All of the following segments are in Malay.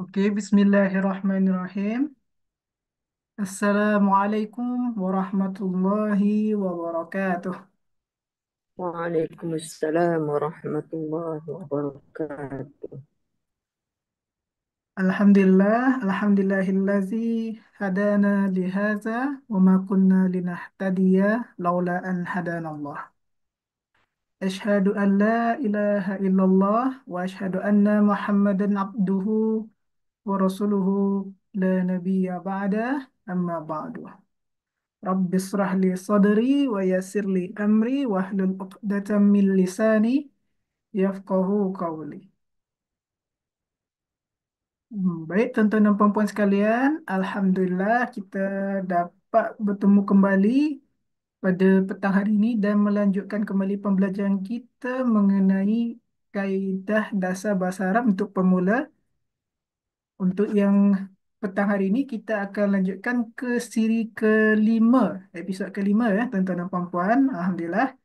Oke, Bismillahirrahmanirrahim. Assalamualaikum warahmatullahi wabarakatuh. Waalaikumsalam warahmatullahi wabarakatuh. Alhamdulillahillazi hadana lihaza wa ma kunna linahtadiya laula an hadanallah. Ashhadu an la ilaha illallah wa ashhadu anna Muhammadan abduhu wa rasuluhu la nabiyya ba'dah amma ba'du. Rabbi israh li sadri wa yassir li amri wahlul 'uqdatam min lisani yafqahu qawli. Baik tuan-tuan dan puan-puan sekalian, alhamdulillah kita dapat bertemu kembali pada petang hari ini dan melanjutkan kembali pembelajaran kita mengenai kaedah dasar bahasa Arab untuk pemula. Untuk yang petang hari ini kita akan lanjutkan ke siri kelima, episod kelima ya tuan-tuan dan puan-puan. Alhamdulillah.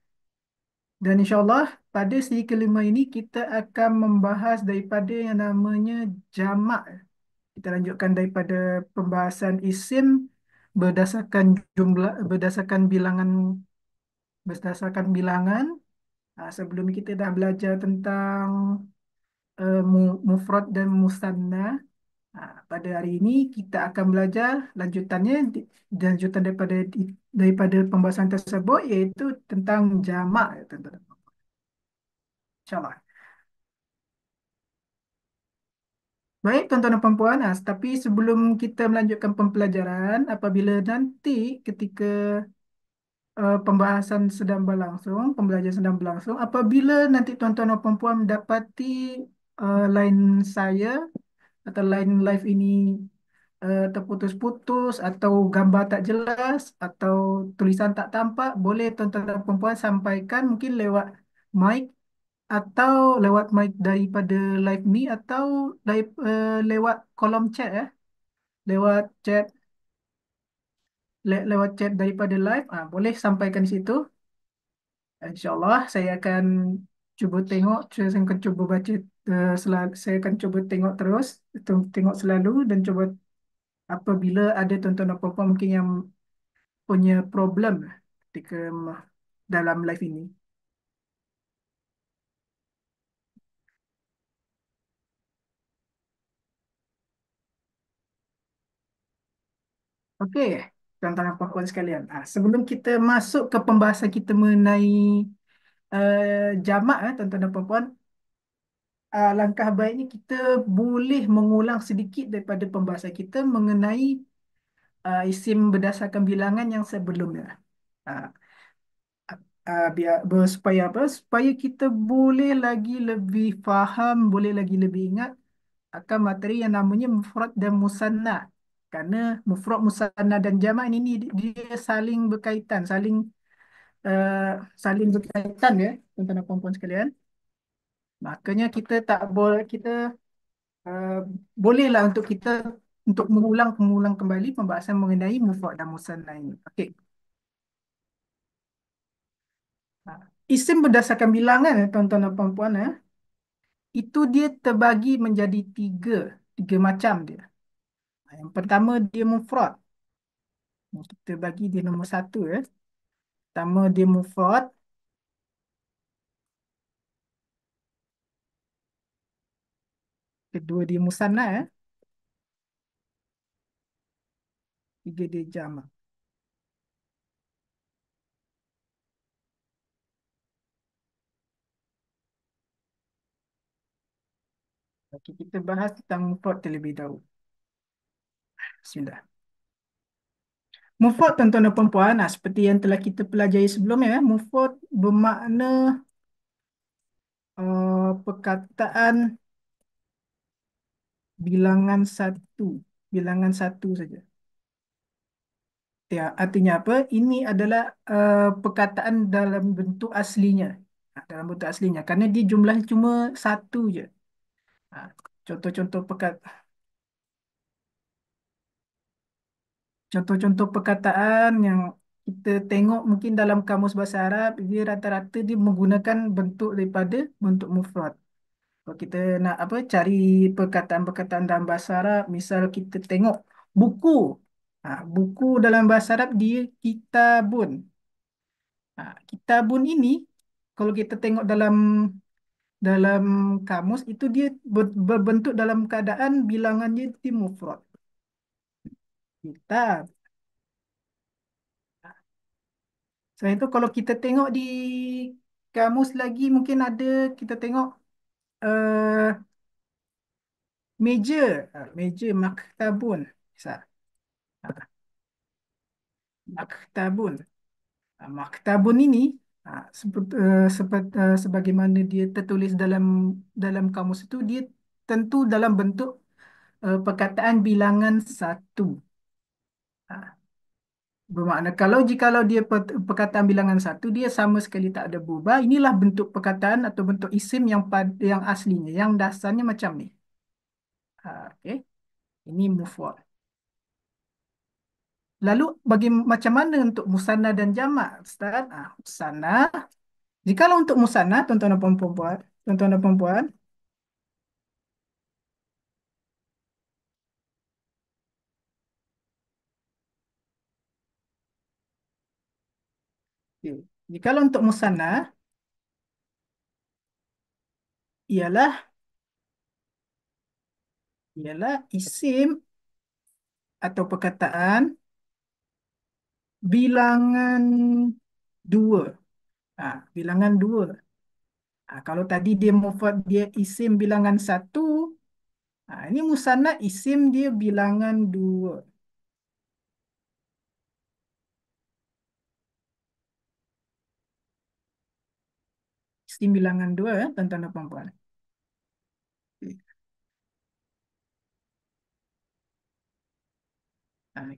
Dan insyaAllah pada siri kelima ini kita akan membahas daripada yang namanya jamak. Kita lanjutkan daripada pembahasan isim berdasarkan jumlah, berdasarkan bilangan. Sebelum ini kita dah belajar tentang mufrad dan musanna. Pada hari ini kita akan belajar lanjutannya, lanjutan daripada pembahasan tersebut iaitu tentang jamak, ya, tuan-tuan. InsyaAllah. Baik, tuan-tuan dan puan-puan, tapi sebelum kita melanjutkan pembelajaran, apabila nanti ketika pembelajaran sedang berlangsung, apabila nanti tuan-tuan dan puan-puan mendapati line saya atau line live ini terputus-putus atau gambar tak jelas atau tulisan tak tampak, boleh tuan-tuan dan puan-puan sampaikan mungkin lewat mic atau lewat mic daripada live me atau lewat kolom chat ya, lewat chat lewat chat daripada live, boleh sampaikan di situ. InsyaAllah saya akan cuba tengok, saya akan cuba baca selalu, saya akan cuba tengok terus, tengok selalu dan cuba apabila ada tuan-tuan dan puan-puan mungkin yang punya problem ketika dalam live ini. Okey, tuan-tuan dan puan-puan sekalian. Sebelum kita masuk ke pembahasan kita mengenai jamak, tuan-tuan dan puan-puan, langkah baiknya kita boleh mengulang sedikit daripada pembahasan kita mengenai isim berdasarkan bilangan yang sebelumnya. Ah, supaya apa? Supaya kita boleh lagi lebih faham, boleh lagi lebih ingat akan materi yang namanya mufrad dan musanna. Kerana mufrad, musanna dan jamak ini dia saling berkaitan, uh, saling berkaitan ya, tuan-tuan dan puan-puan sekalian. Makanya kita tak boleh kita uh, bolehlah untuk kita untuk mengulang kembali pembahasan mengenai mufrad dan musanna ini. Okey. Isim berdasarkan bilangan tuan-tuan dan puan-puan itu dia terbagi menjadi tiga macam dia. Yang pertama dia mufrad. Kita bagi dia nombor satu ya. Pertama dia mufrad, kedua dia musanna tiga dia jamak. Okey, kita bahas tentang mufrad terlebih dahulu. Bismillah. Mufrad tuan-tuan dan puan-puan, seperti yang telah kita pelajari sebelumnya, mufrad bermakna perkataan bilangan satu, bilangan satu saja. Ya, artinya apa? Ini adalah perkataan dalam bentuk aslinya. Dalam bentuk aslinya. Kerana dia jumlah cuma satu je. Ah, Contoh-contoh contoh-contoh perkataan yang kita tengok mungkin dalam kamus bahasa Arab, dia rata-rata dia menggunakan bentuk daripada bentuk mufrad. Kalau kita nak apa cari perkataan-perkataan dalam bahasa Arab, misal kita tengok buku. Buku dalam bahasa Arab dia kitabun. Kitabun ini kalau kita tengok dalam dalam kamus itu dia berbentuk dalam keadaan bilangannya di mufrad. Kitab. Selain itu kalau kita tengok di kamus lagi mungkin ada kita tengok eh, meja. Meja maktabun. Misal. Maktabun. Maktabun ini sebagaimana dia tertulis dalam dalam kamus itu dia tentu dalam bentuk perkataan bilangan satu. Ah, Bermakna kalau jikalau dia perkataan bilangan satu dia sama sekali tak ada berubah. Inilah bentuk perkataan atau bentuk isim yang aslinya, yang dasarnya macam ni. Okey, ini mufrad. Lalu macam mana untuk musanna dan jamak, Ustaz? Musanna. Jikalau untuk musanna, tuan-tuan dan perempuan, okey. Jikalau untuk musanna ialah isim atau perkataan bilangan dua. Bilangan dua. Kalau tadi dia mufrad dia isim bilangan satu, ini musanna isim dia bilangan dua. Isim bilangan dua, tuan-tuan dan puan-puan.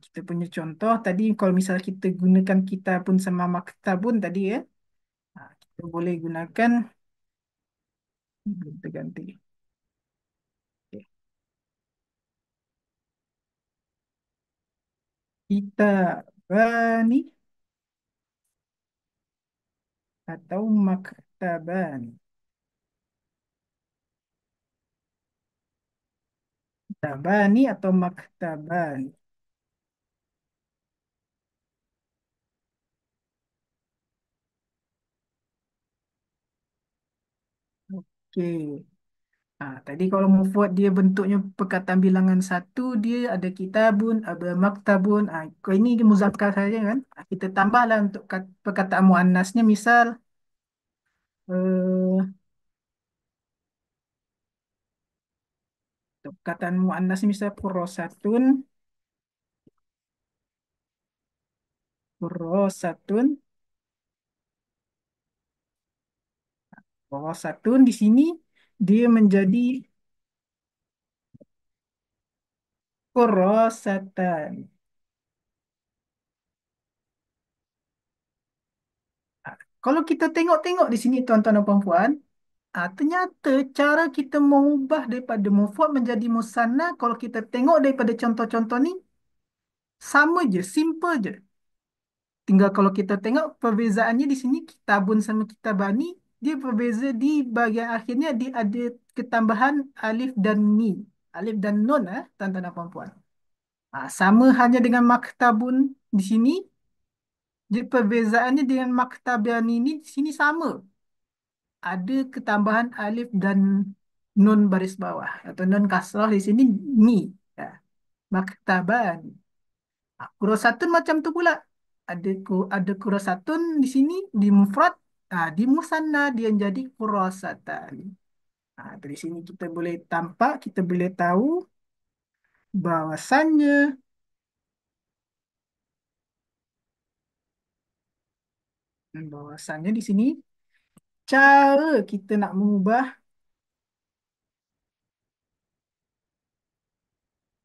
Kita punya contoh tadi kalau misal kita gunakan kita pun sama maktabun tadi ya, kita boleh gunakan kita ganti. Okey. Kita bani atau maktaban. Maktabani atau maktaban. Okey. Tadi kalau mufrad dia bentuknya perkataan bilangan satu, dia ada kitabun, ada maktabun. Kalau ini dia muzakkar saja kan. Kita tambahlah untuk perkataan muannasnya, misal eh, untuk perkataan muannasnya misal kurrosatun, kurrosatun, kurrosatun di sini dia menjadi kurrosatan. Kalau kita tengok-tengok di sini tuan-tuan dan puan-puan, ternyata cara kita mengubah daripada mufrad menjadi musanna kalau kita tengok daripada contoh-contoh ni sama je, simple je. Tinggal kalau kita tengok perbezaannya di sini kitabun sama kitabani, dia berbeza di bahagian akhirnya dia ada ketambahan alif dan ni. Alif dan nun tuan-tuan dan puan-puan. Sama hanya dengan maktabun di sini, dia perbezaannya dengan maktabani ini di sini sama. Ada ketambahan alif dan nun baris bawah atau nun kasrah di sini ni. Ya, maktaban. Kurasatun macam tu pula. Ada kurasatun di sini di mufrad, di musanna dia jadi kurasatan. Dari sini kita boleh tampak, kita boleh tahu bahwasannya di sini cara kita nak mengubah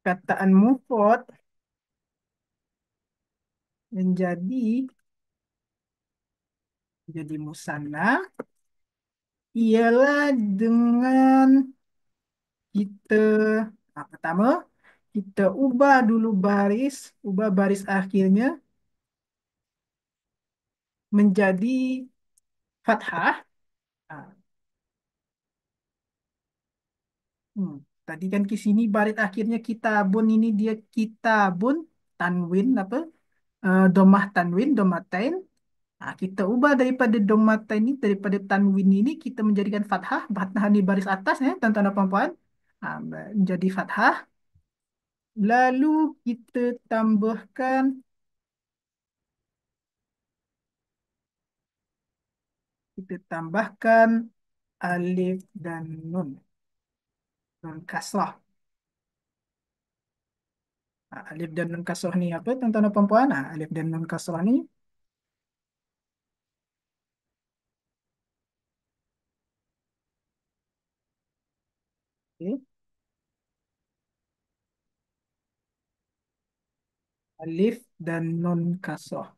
kataan mufrad menjadi musanna ialah dengan kita pertama kita ubah dulu ubah baris akhirnya menjadi fathah. Ah, Tadi kan ke sini baris akhirnya kitabun, ini dia kitabun tanwin apa? Domah tanwin, domatain. Kita ubah daripada domatain ini, daripada tanwin ini kita menjadikan fathah. Fathah di baris atas ya, tuan-tuan dan puan-puan. Menjadi fathah. Lalu kita tambahkan, alif dan nun, nun kasrah. Alif dan nun kasrah ni apa, tuan-tuan dan puan-puan? Alif dan nun kasrah ni, okey, alif dan nun kasrah.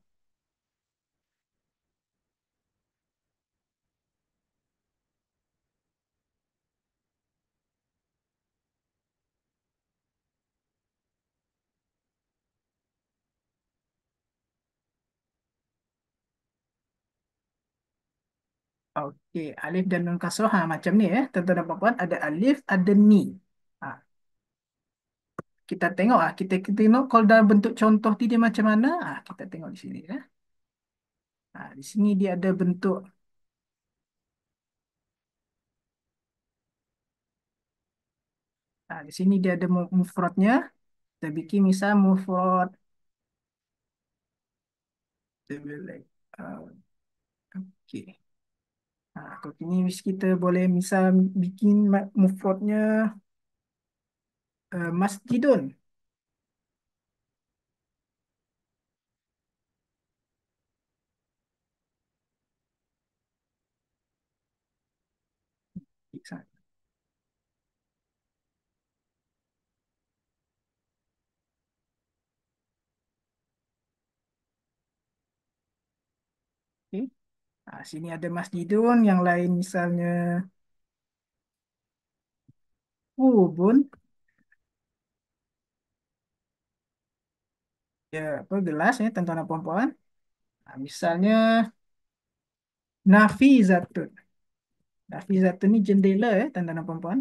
Okey, alif dan nun kasrah macam ni ya, tuan-tuan dan puan-puan. Ada alif, ada ni. Ha, kita tengok kita tengok kalau dalam bentuk contoh ni dia macam mana. Kita tengok di sini ya. Di sini dia ada bentuk. Di sini dia ada mufradnya. Kita bikin misal mufrad. Uh, Okey. Kalau ini kita boleh misal bikin mufradnya masjidun. Okey. Sini ada masjidun, yang lain misalnya kubun, ya apa gelas ya tuan-tuan dan puan-puan. Misalnya nafizatun. Nafizatun ni jendela ya tuan-tuan dan puan-puan.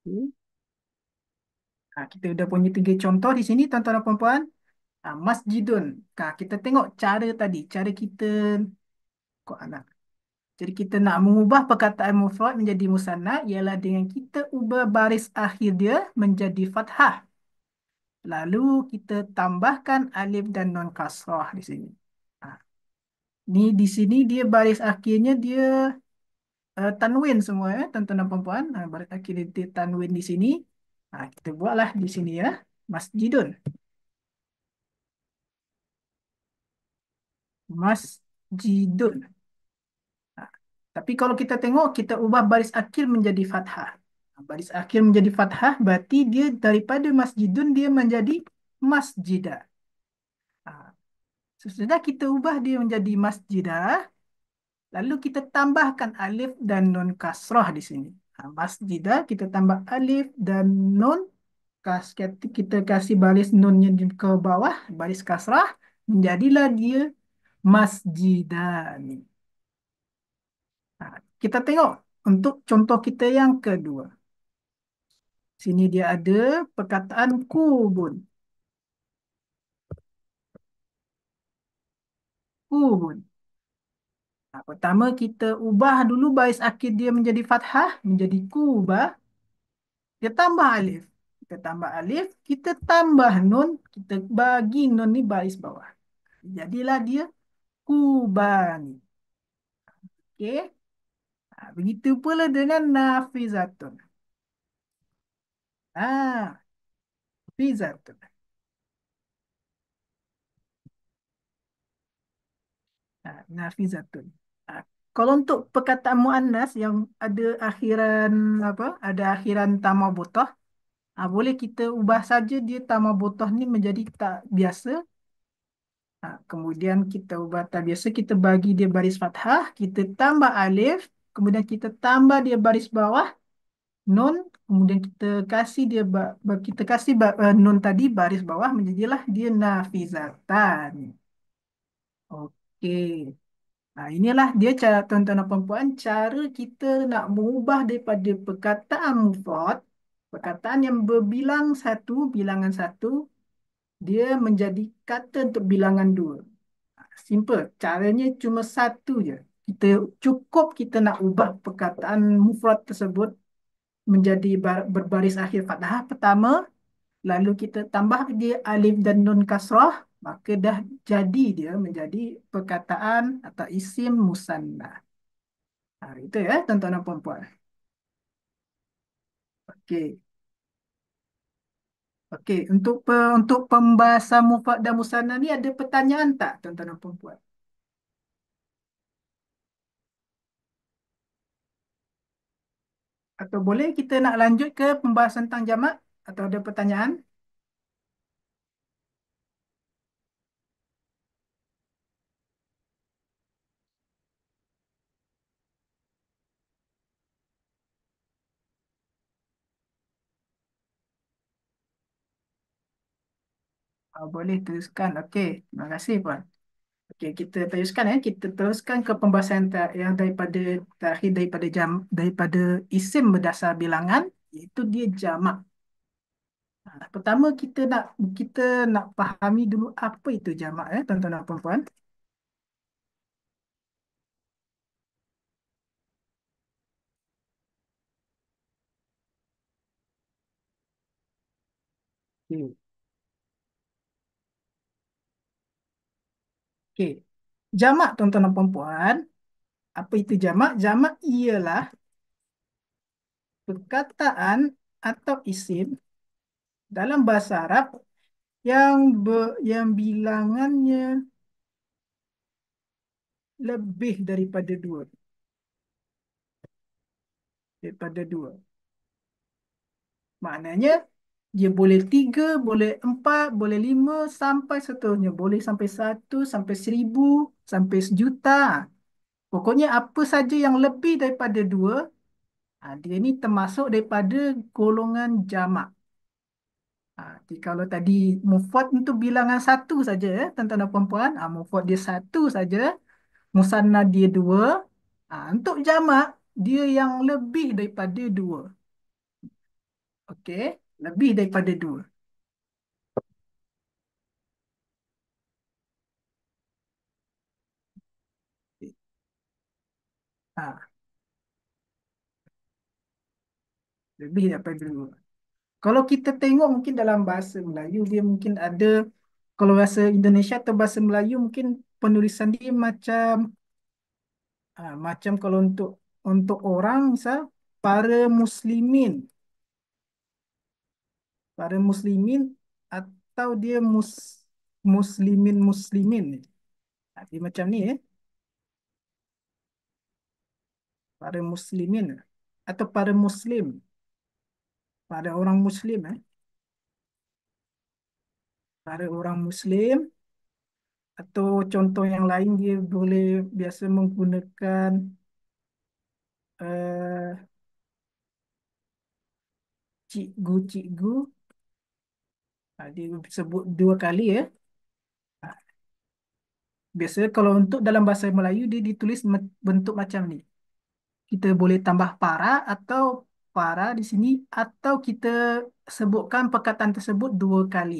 Okey. Kita dah punya tiga contoh di sini tuan-tuan dan puan-puan. Masjidun. Kita tengok cara tadi, cara kita kok anak. Jadi kita nak mengubah perkataan mufrad menjadi musanna ialah dengan kita ubah baris akhir dia menjadi fathah. Lalu kita tambahkan alif dan nun kasrah di sini. Ha, Ni di sini dia baris akhirnya dia tanwin semua ya, tuan-tuan dan puan-puan. Baris akhir dia tanwin di sini. Kita buatlah di sini ya, masjidun. Masjidun. Ha, Tapi kalau kita tengok, kita ubah baris akhir menjadi fathah. Baris akhir menjadi fathah, berarti dia daripada masjidun, dia menjadi masjidah. Ha, Sesudah kita ubah dia menjadi masjidah, lalu kita tambahkan alif dan nun kasrah di sini. Masjidah, kita tambah alif dan nun. Kita kasih baris nunnya ke bawah, baris kasrah. Menjadilah dia masjidah ni. Kita tengok untuk contoh kita yang kedua. Sini dia ada perkataan kubun. Kubun. Pertama kita ubah dulu baris akhir dia menjadi fathah, menjadi kubah. Kita tambah alif. Kita tambah alif, kita tambah nun, kita bagi nun ni baris bawah. Jadilah dia kubani. Okey. Begitu pula dengan nafizatun. Nafizatun. Nafizatun. Kalau untuk perkataan muannas yang ada akhiran apa? Ada akhiran tamah butah, boleh kita ubah saja dia tamah butah ni menjadi tak biasa. Kemudian kita ubah tak biasa, kita bagi dia baris fathah, kita tambah alif, kemudian kita tambah dia baris bawah, nun, kemudian kita kasih dia kita kasih nun tadi baris bawah menjadilah dia nafizatan. Okey. Inilah dia cara tuan-tuan dan puan-puan, cara kita nak mengubah daripada perkataan mufrad, perkataan yang berbilang satu, bilangan satu, dia menjadi kata untuk bilangan dua. Simple. Caranya cuma satu je. Kita cukup kita nak ubah perkataan mufrad tersebut menjadi berbaris akhir fathah pertama, lalu kita tambah dia alif dan nun kasrah, maka dah jadi dia menjadi perkataan atau isim musanna. Itu ya, tuan-tuan dan puan-puan. Okey. Okey, untuk pembahasan mufrad dan musanna ni ada pertanyaan tak, tuan-tuan dan puan-puan? Atau boleh kita nak lanjut ke pembahasan tentang jamak atau ada pertanyaan? Boleh teruskan. Okey, terima kasih puan. Okey, kita teruskan ya. Kita teruskan ke pembahasan yang daripada terakhir daripada isim berdasar bilangan, iaitu dia jamak. Pertama kita nak fahami dulu apa itu jamak ya, tuan-tuan dan puan-puan. Okey. Okey. Jamak, tuan-tuan dan puan-puan, apa itu jamak? Jamak ialah perkataan atau isim dalam bahasa Arab yang bilangannya lebih daripada dua. Daripada dua. Maknanya dia boleh tiga, boleh empat, boleh lima, sampai seterusnya. Boleh sampai satu, sampai seribu, sampai sejuta. Pokoknya apa saja yang lebih daripada dua, dia ni termasuk daripada golongan jamak. Jadi kalau tadi mufrad itu bilangan satu saja, tuan-tuan dan puan-puan, mufrad dia satu saja, musanna dia dua. Untuk jamak, dia yang lebih daripada dua. Okey, lebih daripada dua. Ha, lebih daripada dua. Kalau kita tengok mungkin dalam bahasa Melayu, dia mungkin ada, kalau bahasa Indonesia atau bahasa Melayu mungkin penulisan dia macam kalau untuk orang misal para muslimin, para muslimin atau dia muslimin. Dia macam ni para muslimin atau para muslim, para orang muslim para orang muslim, atau contoh yang lain dia boleh biasa menggunakan eh, cikgu. Dia sebut dua kali ya. Ah, Biasanya kalau untuk dalam bahasa Melayu dia ditulis bentuk macam ni. Kita boleh tambah para atau para di sini, atau kita sebutkan perkataan tersebut dua kali.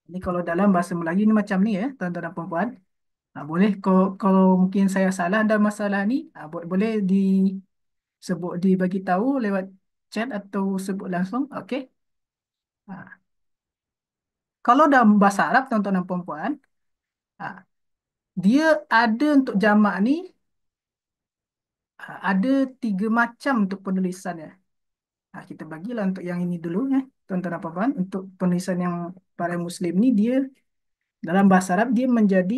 Ini kalau dalam bahasa Melayu ni macam ni ya, tuan-tuan dan puan-puan. Boleh kalau mungkin saya salah dalam masalah ni, boleh disebut, dibagi tahu lewat chat atau sebut langsung. Okey. Ha. Kalau dalam bahasa Arab, tuan-tuan dan puan-puan, ha, dia ada untuk jamak ni, ada tiga macam untuk penulisannya. Kita bagilah untuk yang ini dulu ya, tuan-tuan dan puan-puan. Untuk penulisan yang para Muslim ni, dia dalam bahasa Arab dia menjadi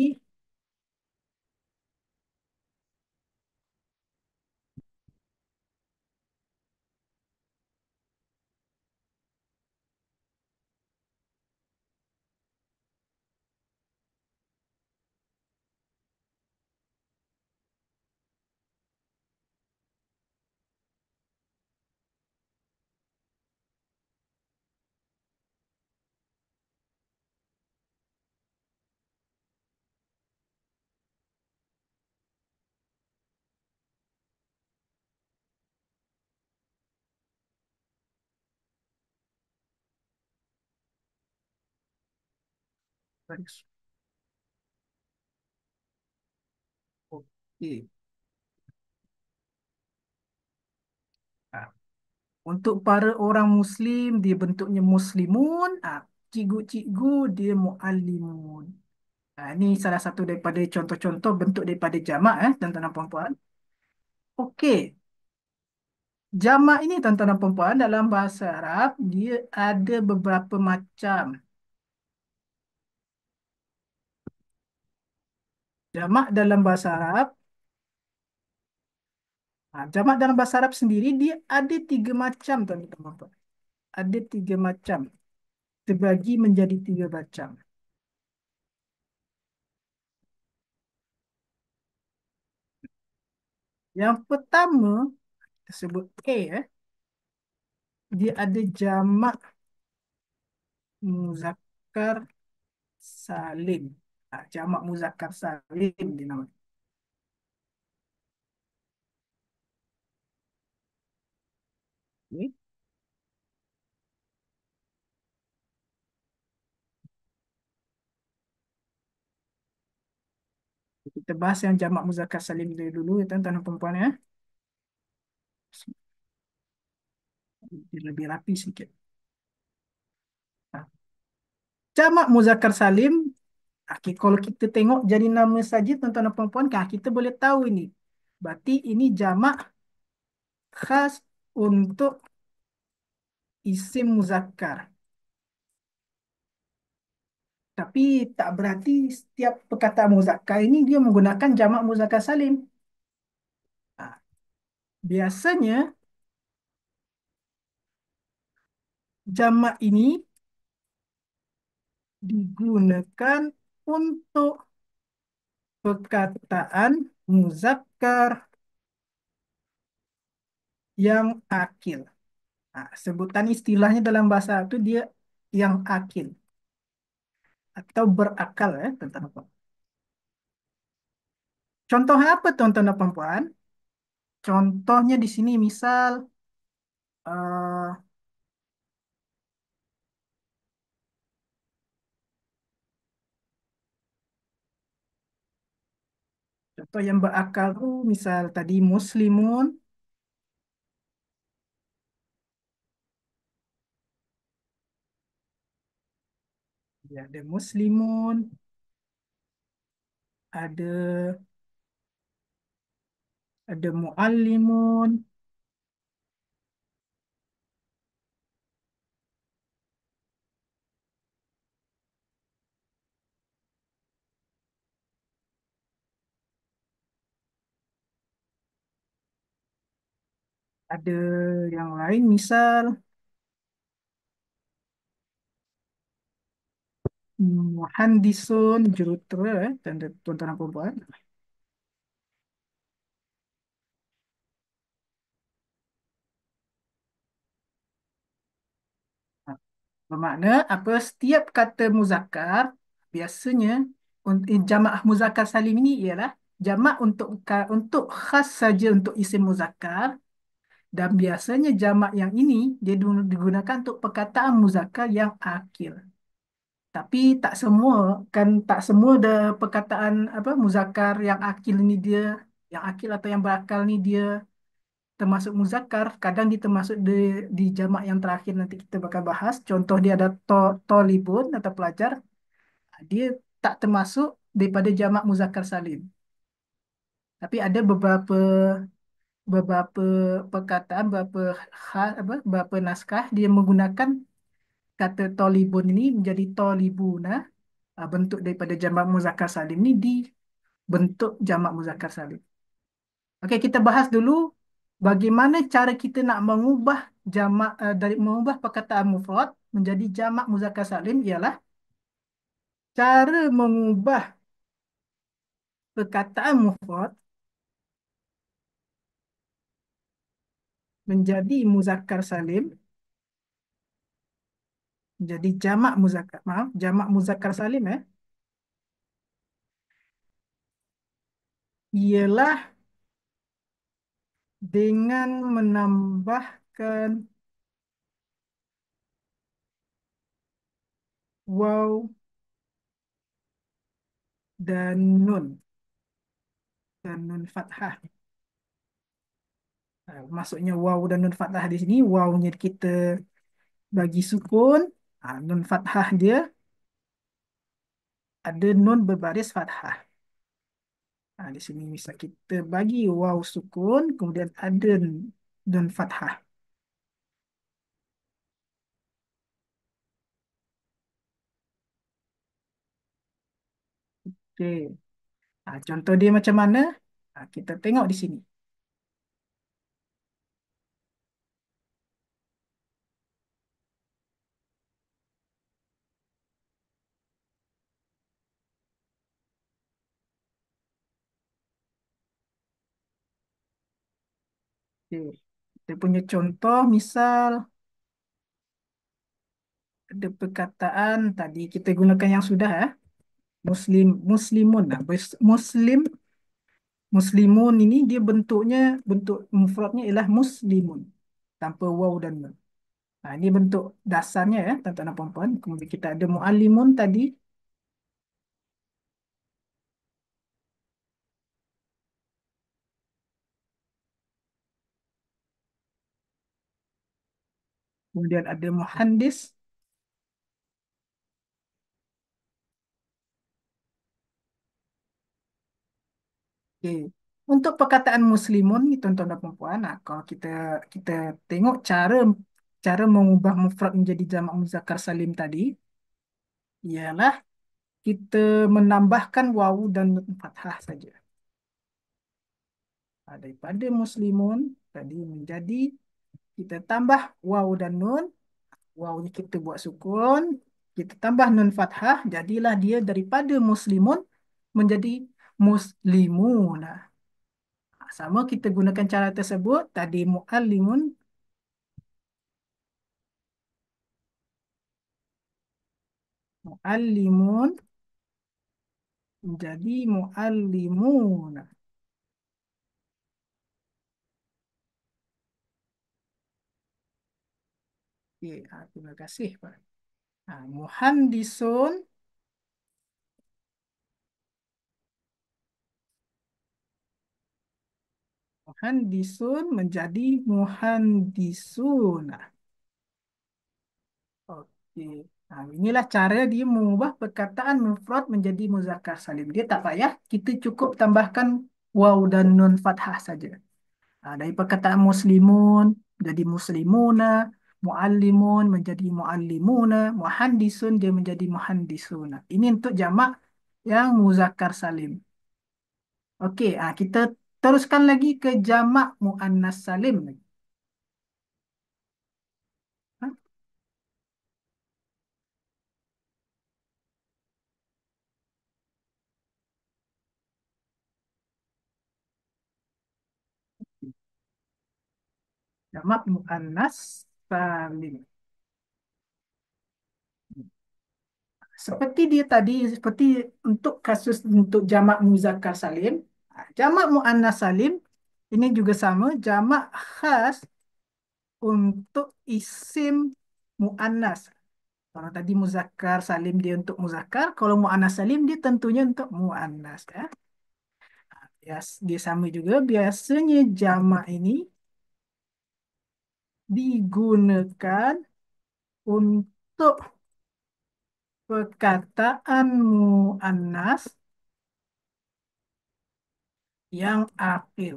Baik. Oke. Ah, untuk para orang Muslim, dia bentuknya Muslimun. Cikgu-cikgu, dia Muallimun. Ini salah satu daripada contoh-contoh bentuk daripada jamak, tuan-tuan dan puan-puan. Okey, jamak ini tuan-tuan dan puan-puan dalam bahasa Arab, dia ada beberapa macam. Jamak dalam bahasa Arab, jamak dalam bahasa Arab sendiri, dia ada tiga macam tuan-tuan dan puan-puan. Ada tiga macam. Terbagi menjadi tiga macam. Yang pertama, tersebut A, dia ada jamak muzakkar salim. Jamak muzakkar salim dinamakan. Okay. Kita bahas yang jamak muzakkar salim dulu ya tuan-tuan dan puan-puan ya. Dia lebih rapi sikit. Nah, jamak muzakkar salim, okay, kalau kita tengok jadi nama saja tuan-tuan dan puan-puan, kita boleh tahu ini. Berarti ini jamak khas untuk isim muzakkar. Tapi tak berarti setiap perkataan muzakkar ini dia menggunakan jamak muzakkar salim. Ah, biasanya jamak ini digunakan untuk perkataan muzakkar yang akil. Sebutan istilahnya dalam bahasa itu dia yang akil atau berakal ya, tuan-tuan. Contohnya apa tuan-tuan dan puan? Contohnya di sini misal eh, contoh yang berakal tuh misal tadi muslimun, ya, ada muslimun, ada muallimun, ada yang lain misal muhandisun, jurutera tuan-tuan dan puan. Bermakna apa setiap kata muzakkar biasanya jamak muzakkar salim ini ialah jamak untuk untuk khas saja untuk isim muzakkar, dan biasanya jamak yang ini dia digunakan untuk perkataan muzakkar yang akil. Tapi tak semua perkataan apa muzakkar yang akil ini dia yang akil atau yang berakal ni dia termasuk muzakkar, kadang dia termasuk di jamak yang terakhir nanti kita bakal bahas. Contoh dia ada tolibun atau pelajar, dia tak termasuk daripada jamak muzakkar salim. Tapi ada beberapa perkataan, beberapa naskah dia menggunakan kata tolibun ini menjadi tolibuna, bentuk daripada jamak muzakkar salim ni di bentuk jamak muzakkar salim. Okey, kita bahas dulu bagaimana cara kita nak mengubah dari mengubah perkataan mufrad menjadi jamak muzakkar salim ialah cara mengubah perkataan mufrad menjadi muzakkar salim, menjadi jamak muzakkar salim ialah dengan menambahkan waw dan nun. Dan nun fathah. Maksudnya waw dan nun fathah di sini, wawnya kita bagi sukun, nun fathah dia ada nun berbaris fathah. Di sini misal kita bagi waw sukun, kemudian ada nun fathah. Okey. Contoh dia macam mana? Kita tengok di sini. Okey. Kita punya contoh, misal ada perkataan tadi kita gunakan yang sudah Muslim, muslimun. Muslim, muslimun ini dia bentuknya, bentuk mufradnya ialah muslimun tanpa waw dan nun. Ini bentuk dasarnya tuan-tuan dan puan-puan. Kemudian kita ada muallimun tadi. Kemudian ada muhandis. Okey. Untuk perkataan muslimun ni tuan-tuan dan puan-puan, kalau kita kita tengok cara cara mengubah mufrad menjadi jamak muzakkar salim tadi ialah kita menambahkan wawu dan nun fathah saja. Daripada muslimun tadi menjadi kita tambah wawu dan nun, wawunya kita buat sukun, kita tambah nun fathah, jadilah dia daripada muslimun menjadi muslimuna. Sama kita gunakan cara tersebut tadi muallimun, muallimun menjadi muallimuna. Okey, terima kasih Pak. Muhandisun, muhandisun menjadi muhandisuna. Okey. Inilah cara dia mengubah perkataan mufrad menjadi muzakkar salim. Dia tak payah, kita cukup tambahkan waw dan nun fathah saja. Dari perkataan muslimun jadi muslimuna, muallimun menjadi muallimuna, muhandisun dia menjadi muhandisuna. Ini untuk jamak yang muzakkar salim. Okey, kita teruskan lagi ke jamak muannas salim. Ha? Jamak muannas salim. Seperti dia tadi, seperti untuk kasus untuk jamak muzakkar salim, jamak muannas salim ini juga sama, jamak khas untuk isim muannas. Kalau tadi muzakkar salim dia untuk muzakkar, kalau muannas salim dia tentunya untuk muannas dia sama juga, biasanya jamak ini digunakan untuk perkataan muannas yang akil,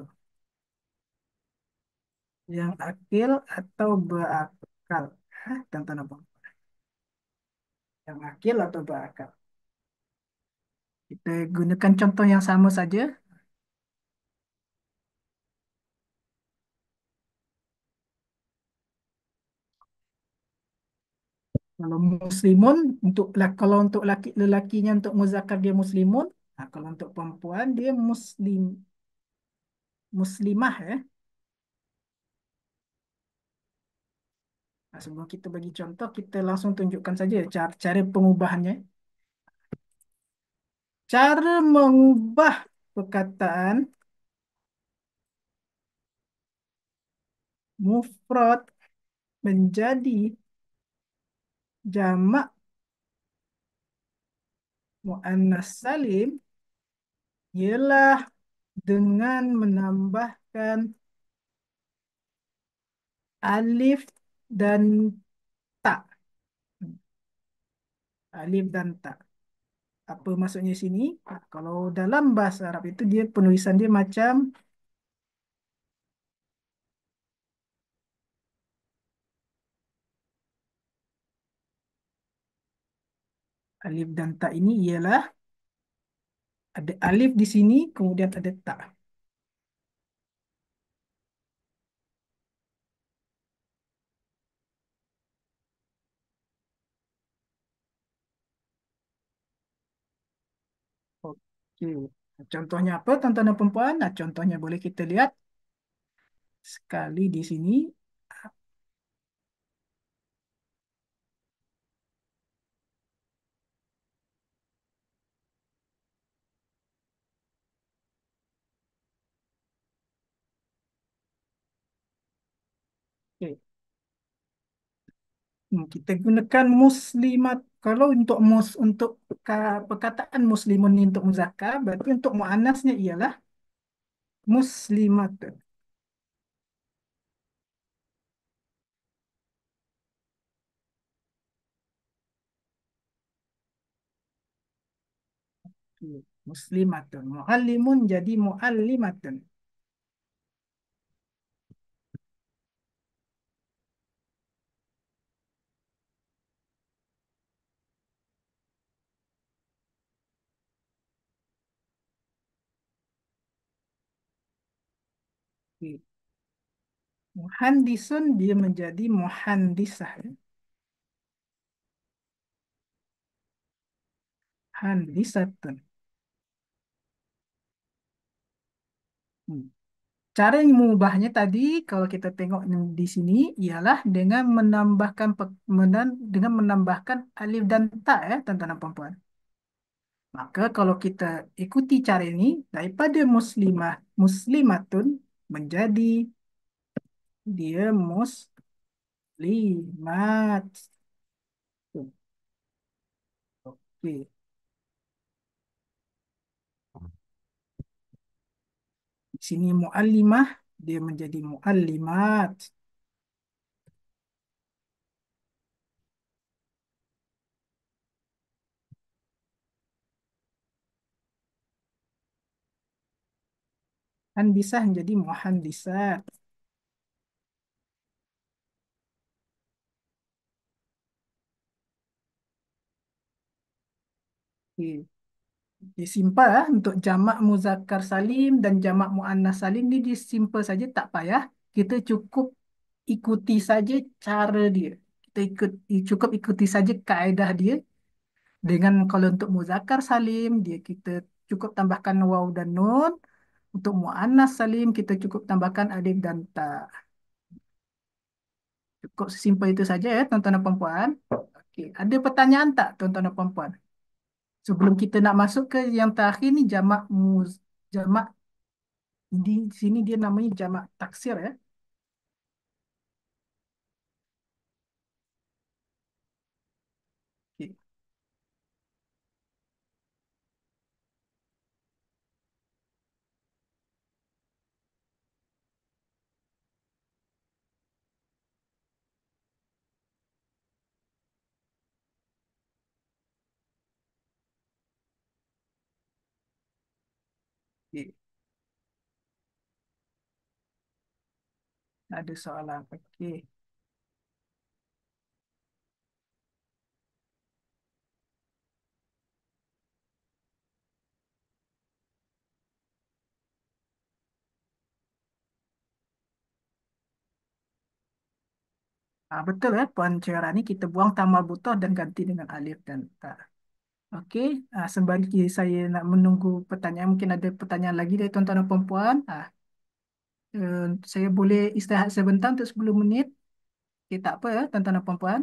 atau berakal. Tentang apa? Yang akil atau berakal. Kita gunakan contoh yang sama saja. Kalau muslimun kalau untuk lelakinya untuk muzakkar dia muslimun, kalau untuk perempuan dia muslimah Sebelum kita bagi contoh, kita langsung tunjukkan saja cara pengubahannya. Cara mengubah perkataan mufrad menjadi jamak muannas salim ialah dengan menambahkan alif dan tak. Alif dan tak. Apa maksudnya sini? Kalau dalam bahasa Arab itu dia penulisan dia macam alif dan tak ini ialah ada alif di sini, kemudian ada tak. Okey. Contohnya apa, tuan-tuan dan puan-puan? Nah, contohnya boleh kita lihat sekali di sini. Okey. Kita gunakan muslimat. Kalau untuk untuk perkataan muslimun ni untuk muzakkar, berarti untuk muannasnya ialah muslimat. Okey. Muslimatun. Muallimun jadi muallimatun. Okey. Muhandisun dia menjadi muhandisah. Handisatun. Hmm. Cara mengubahnya tadi, kalau kita tengok di sini, ialah dengan menambahkan dengan menambahkan alif dan ta, tuan-tuan dan puan-puan. Maka kalau kita ikuti cara ini, daripada muslimah, muslimatun menjadi dia muslimat. Okey. Di sini muallimah, dia menjadi muallimat. Handisah menjadi muhandisat. Okey. Disimpan untuk jamak muzakkar salim dan jamak muannas salim ni disimpan saja, tak payah. Kita cukup ikuti saja cara dia. Kita cukup ikuti saja kaedah dia. Dengan kalau untuk muzakkar salim dia kita cukup tambahkan waw dan nun. Untuk muannas salim kita cukup tambahkan alif dan ta. Cukup sesimpel itu saja ya tuan-tuan dan puan-puan. Okey, ada pertanyaan tak tuan-tuan dan puan-puan? Sebelum kita nak masuk ke yang terakhir ni jamak di sini dia namanya jamak taksir ya. Okey. Okey. Ada soalan. Okey. Betul ya, Puan Cerani, kita buang tambah butoh dan ganti dengan alif dan ta. Okey, sembari saya nak menunggu pertanyaan, mungkin ada pertanyaan lagi dari tuan-tuan dan puan-puan. Saya boleh istirahat sebentar untuk 10 menit. Okey, tak apa ya, tuan-tuan dan puan-puan.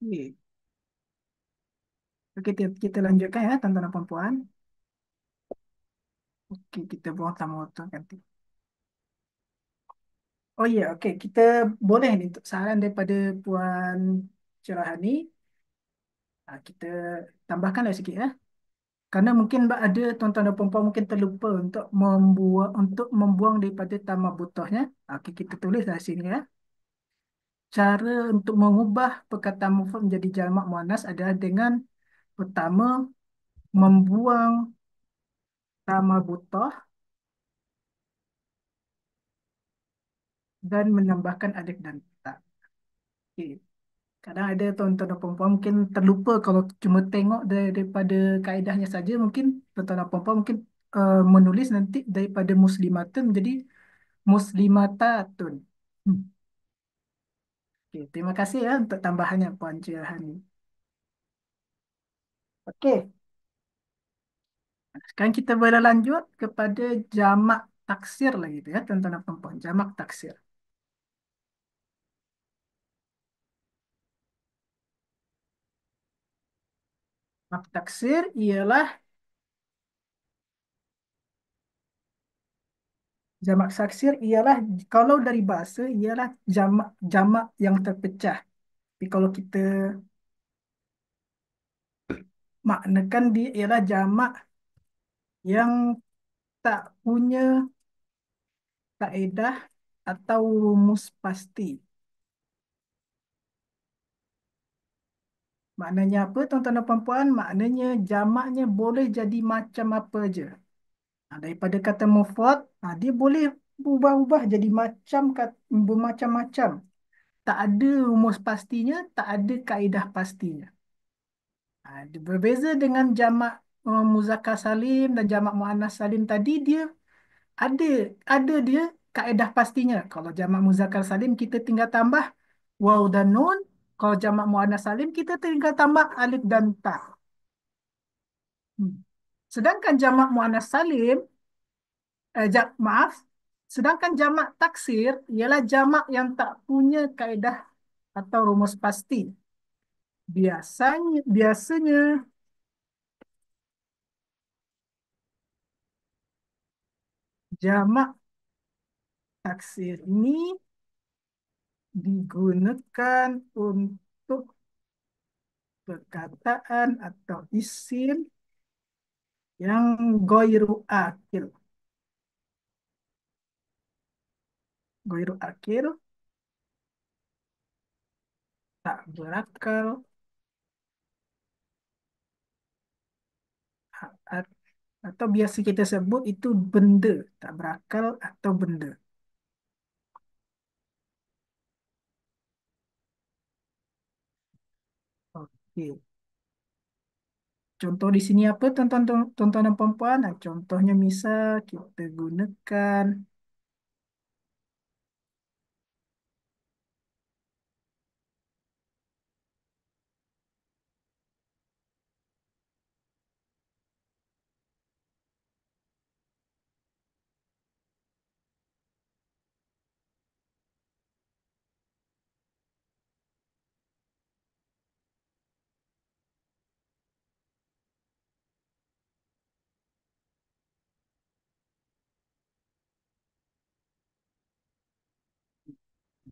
Oke, oke kita lanjutkan ya tontonan perempuan. Oke, kita buang tamu tu ganti. Oh iya, oke. Kita boleh nih untuk saran daripada Puan Cerahani. Kita tambahkanlah sikit ya. Karena mungkin ada tuan-tuan dan perempuan mungkin terlupa untuk membuang daripada tamak butohnya. Okey, kita tulislah sini ya. Cara untuk mengubah perkataan mufrad menjadi jamak muannas adalah dengan pertama membuang tamak butoh dan menambahkan alif dan ta. Okey. Kadang ada tuan-tuan dan perempuan mungkin terlupa kalau cuma tengok daripada kaedahnya saja mungkin tuan-tuan dan perempuan mungkin menulis nanti daripada muslimatun menjadi muslimatatun. Hmm. Okey, terima kasih ya untuk tambahannya Puan Cherhani. Okey, sekarang kita boleh lanjut kepada jamak taksir lagi tu ya tuan-tuan dan puan-puan. Jamak taksir. Jamak taksir ialah jamak taksir ialah kalau dari bahasa ialah jamak jamak yang terpecah. Tapi kalau kita maknakan dia ialah jamak yang tak punya kaedah atau rumus pasti. Maknanya apa tuan-tuan dan puan-puan? Maknanya jamaknya boleh jadi macam apa aja. Daripada kata mufrad, dia boleh berubah-ubah jadi bermacam-macam. Tak ada rumus pastinya, tak ada kaedah pastinya. Dia berbeza dengan jamak muzakkar salim dan jamak muannas salim tadi, dia ada ada dia kaedah pastinya. Kalau jamak muzakkar salim kita tinggal tambah waw dan nun. Kalau jamak muannas salim kita tinggal tambah alif dan ta. Hmm. Sedangkan jamak muannas salim, maaf, sedangkan jamak taksir ialah jamak yang tak punya kaedah atau rumus pasti. Biasanya jamak taksir ini digunakan untuk perkataan atau isim yang goiru akil. Goiru akil, tak berakal, a- atau biasa kita sebut itu benda, tak berakal atau benda. Okey. Contoh di sini apa tuan-tuan dan puan-puan? Contohnya misal kita gunakan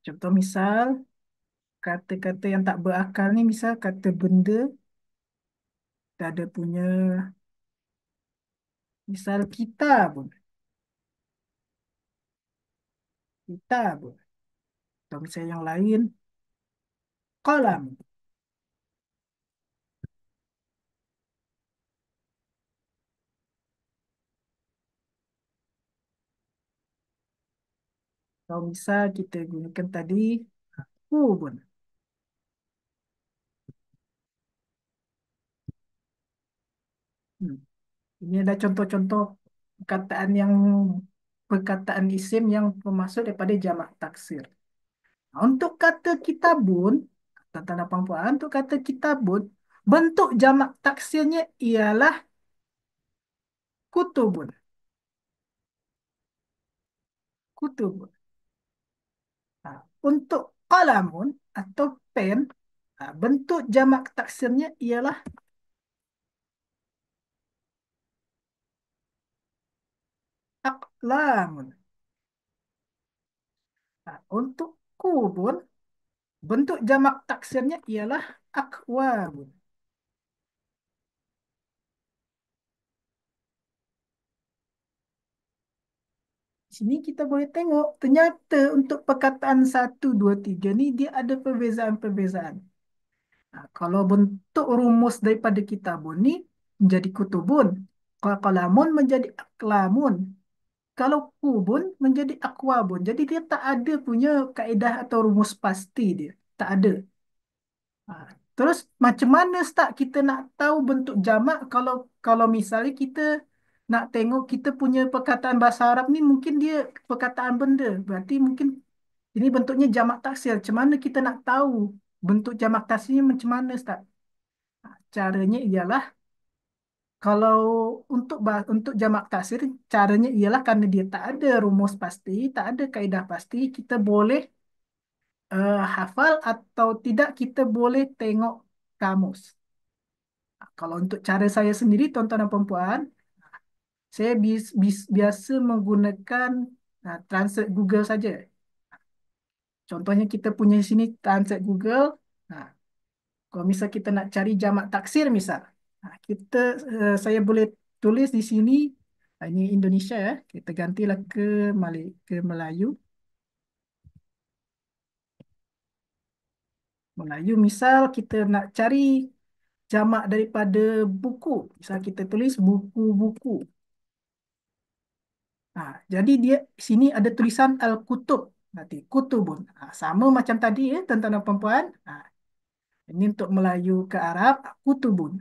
contoh misal kata-kata yang tak berakal ni misal kata benda, tak ada punya misal kita pun atau misal yang lain kolam. Atau misal kita gunakan tadi pun. Hmm. Ini ada contoh-contoh perkataan isim yang termasuk daripada jamak taksir. Untuk kata kitabun, tanda perempuan, untuk kata kitabun, bentuk jamak taksirnya ialah kutubun. Kutubun. Untuk kalamun atau pen, Bentuk jamak taksirnya ialah aqlamun. Untuk kubun, bentuk jamak taksirnya ialah akwabun. Sini kita boleh tengok, ternyata untuk perkataan satu 2 3 ni dia ada perbezaan-perbezaan. Kalau bentuk rumus daripada kitabun ni menjadi kutubun, kalau qalamun menjadi aklamun, kalau kubun menjadi akwabun. Jadi dia tak ada punya kaedah atau rumus pasti dia. Tak ada. Ha, Terus macam mana start kita nak tahu bentuk jamak kalau kalau misalnya kita nak tengok kita punya perkataan bahasa Arab ni mungkin dia perkataan benda. Berarti mungkin ini bentuknya jamak taksir. Macam mana kita nak tahu bentuk jamak taksirnya macam mana start? Caranya ialah kalau untuk jamak taksir caranya ialah karena dia tak ada rumus pasti, tak ada kaedah pasti, kita boleh hafal atau tidak kita boleh tengok kamus. Kalau untuk cara saya sendiri, tuan-tuan dan puan-puan, saya biasa menggunakan Translate Google saja. Contohnya kita punya sini Translate Google. Nah, kalau misal kita nak cari jamak taksir misal, saya boleh tulis di sini, ini Indonesia ya, kita gantilah ke Melayu. Melayu misal kita nak cari jamak daripada buku. Misal kita tulis buku-buku. Jadi dia sini ada tulisan Al-Kutub. Nanti Kutubun. Sama macam tadi ya, tuan-tuan dan puan-puan. Ini untuk Melayu ke Arab, Kutubun.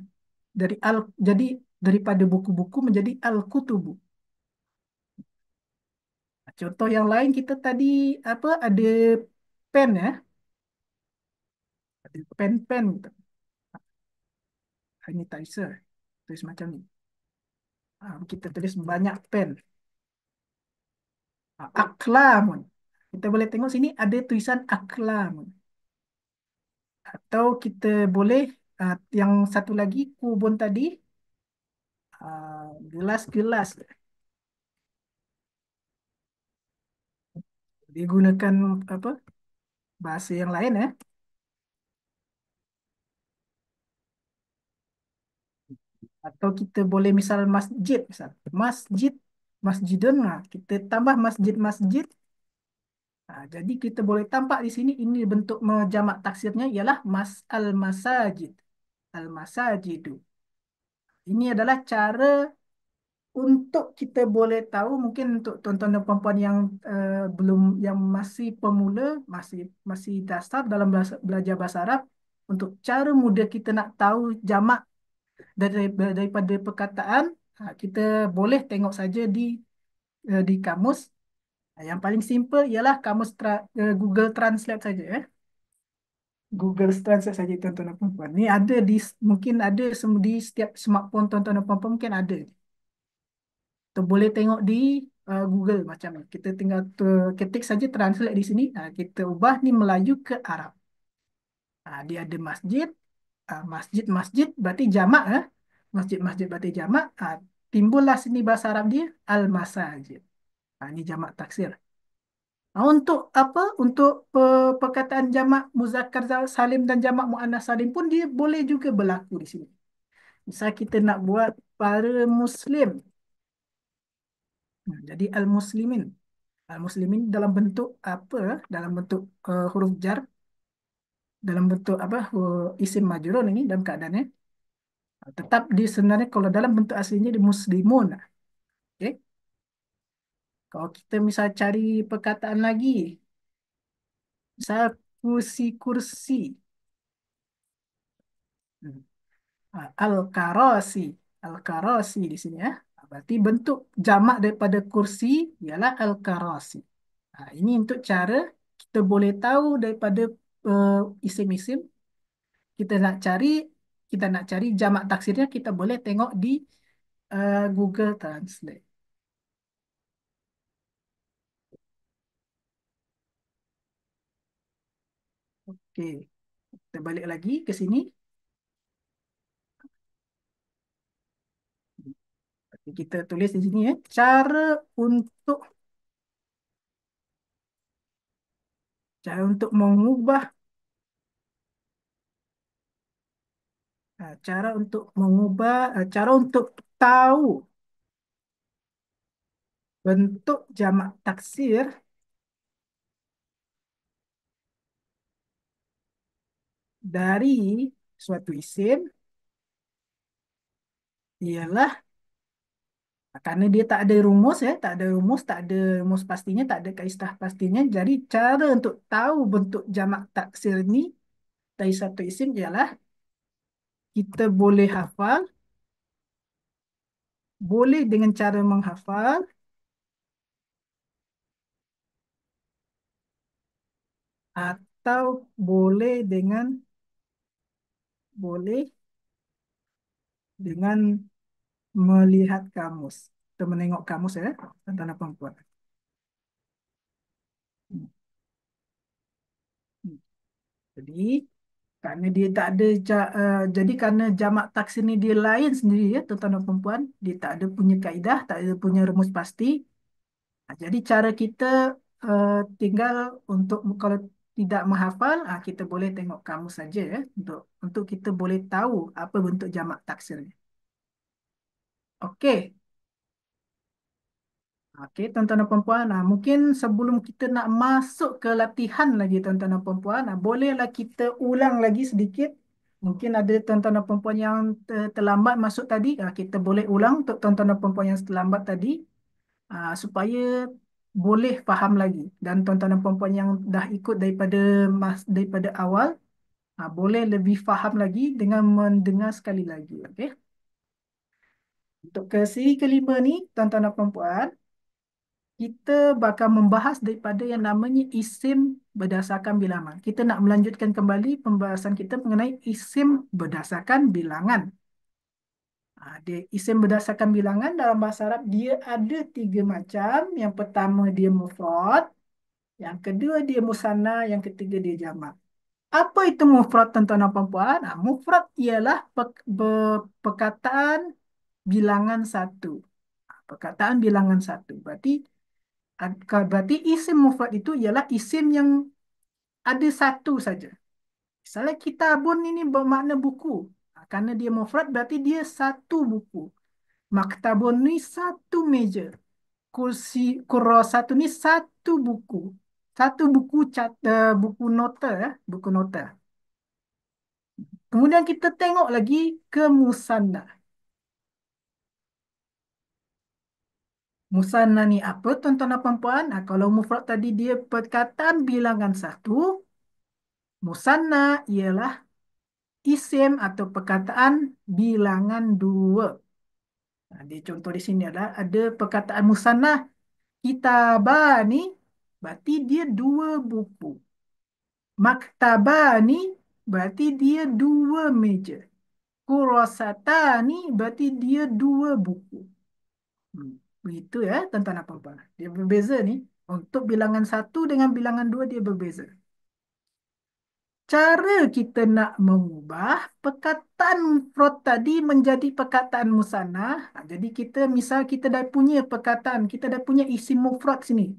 Jadi daripada buku-buku menjadi Al-Kutubu. Contoh yang lain kita tadi apa ada pen ya, ada pen-pen gitu. Ini Sanitizer. Tulis macam ni. Kita tulis banyak pen. Aklamun. Kita boleh tengok sini ada tulisan aklamun. Atau kita boleh yang satu lagi kubun tadi gelas-gelas. Digunakan apa bahasa yang lain ya. Atau kita boleh misal masjid misal. Masjidun kita tambah masjid-masjid. Jadi kita boleh tampak di sini ini bentuk jamak taksirnya ialah al-masajid. Al-masajidu. Ini adalah cara untuk kita boleh tahu mungkin untuk tuan-tuan dan puan-puan yang belum yang masih pemula masih masih dasar dalam belajar bahasa Arab untuk cara mudah kita nak tahu jamak daripada perkataan kita boleh tengok saja di kamus. Yang paling simple ialah Google Translate saja ya. Google Translate saja tuan-tuan dan puan-puan. Ni ada mungkin ada di setiap smartphone tuan-tuan dan puan-puan mungkin ada. Kita boleh tengok di Google macam ni. Kita tinggal ketik saja translate di sini. Kita ubah ni Melayu ke Arab. Dia ada masjid, masjid-masjid berarti jamak. Masjid-masjid berarti jamak. Timbullah sini bahasa Arab dia Al-Masajid. Ini jamak taksir. Untuk apa? Untuk perkataan jamak muzakkar salim dan jamak muannas salim pun dia boleh juga berlaku di sini. Misal kita nak buat para Muslim. Jadi al-muslimin. Al-muslimin dalam bentuk apa? Dalam bentuk huruf jar, dalam bentuk apa? Isim majrur ini dalam keadaannya. Tetap di sebenarnya kalau dalam bentuk aslinya di muslimun. Okey. Kalau kita misal cari perkataan lagi, misal kursi-kursi. Hmm. Al-karasi. Al-karasi di sini ya. Berarti bentuk jamak daripada kursi ialah al-karasi. Ini untuk cara kita boleh tahu daripada uh, isim-isim kita nak cari jamak taksirnya kita boleh tengok di Google Translate. Okey. Kita balik lagi ke sini. Kita tulis di sini ya. Untuk cara untuk mengubah cara untuk tahu bentuk jamak taksir dari suatu isim ialah karena dia tak ada rumus ya, tak ada rumus pastinya, tak ada kaidah pastinya. Jadi cara untuk tahu bentuk jamak taksir ini dari satu isim ialah kita boleh hafal, boleh dengan cara menghafal atau boleh dengan melihat kamus atau menengok kamus ya tentang perempuan. Hmm. Hmm. Jadi karena dia tak ada jadi karena jamak taksir ni dia lain sendiri ya tentang perempuan, dia tak ada punya kaedah, tak ada punya rumus pasti. Jadi cara kita tinggal untuk kalau tidak menghafal, kita boleh tengok kamus saja ya untuk kita boleh tahu apa bentuk jamak taksirnya. Okey. Okey, tuan-tuan dan puan-puan. Mungkin sebelum kita nak masuk ke latihan lagi, tuan-tuan dan puan-puan, bolehlah kita ulang lagi sedikit. Mungkin ada tuan-tuan dan puan-puan yang terlambat masuk tadi. Kita boleh ulang untuk tuan-tuan dan puan-puan yang terlambat tadi supaya boleh faham lagi. Dan tuan-tuan dan puan-puan yang dah ikut daripada awal, boleh lebih faham lagi dengan mendengar sekali lagi. Okey. Untuk ke siri kelima ni, tuan-tuan dan puan-puan, kita bakal membahas daripada yang namanya isim berdasarkan bilangan. Kita nak melanjutkan kembali pembahasan kita mengenai isim berdasarkan bilangan. Isim berdasarkan bilangan dalam bahasa Arab dia ada tiga macam. Yang pertama dia mufrad, yang kedua dia musanna, yang ketiga dia jamak. Apa itu mufrad tuan-tuan dan puan-puan? Mufrad ialah perkataan bilangan satu. Perkataan bilangan satu. Berarti isim mufrad itu ialah isim yang ada satu saja. Misalnya kitabun ini bermakna buku. Karena dia mufrad berarti dia satu buku. Maktabun ni satu meja. Kurasatu ni satu buku. Satu buku buku nota ya, buku nota. Kemudian kita tengok lagi ke musanna. Musanna ni apa tuan-tuan dan puan-puan? Kalau mufrad tadi dia perkataan bilangan satu, musanna ialah isim atau perkataan bilangan dua. Dia contoh di sini adalah ada perkataan musannah kitabani, berarti dia dua buku. Maktabani berarti dia dua meja. Kurasatani berarti dia dua buku. Begitu ya, tuan-tuan dan puan-puan. Dia berbeza ni. Untuk bilangan satu dengan bilangan dua dia berbeza. Cara kita nak mengubah perkataan mufrad tadi menjadi perkataan musanna. Jadi misal kita dah punya perkataan, kita dah punya isim mufrad sini.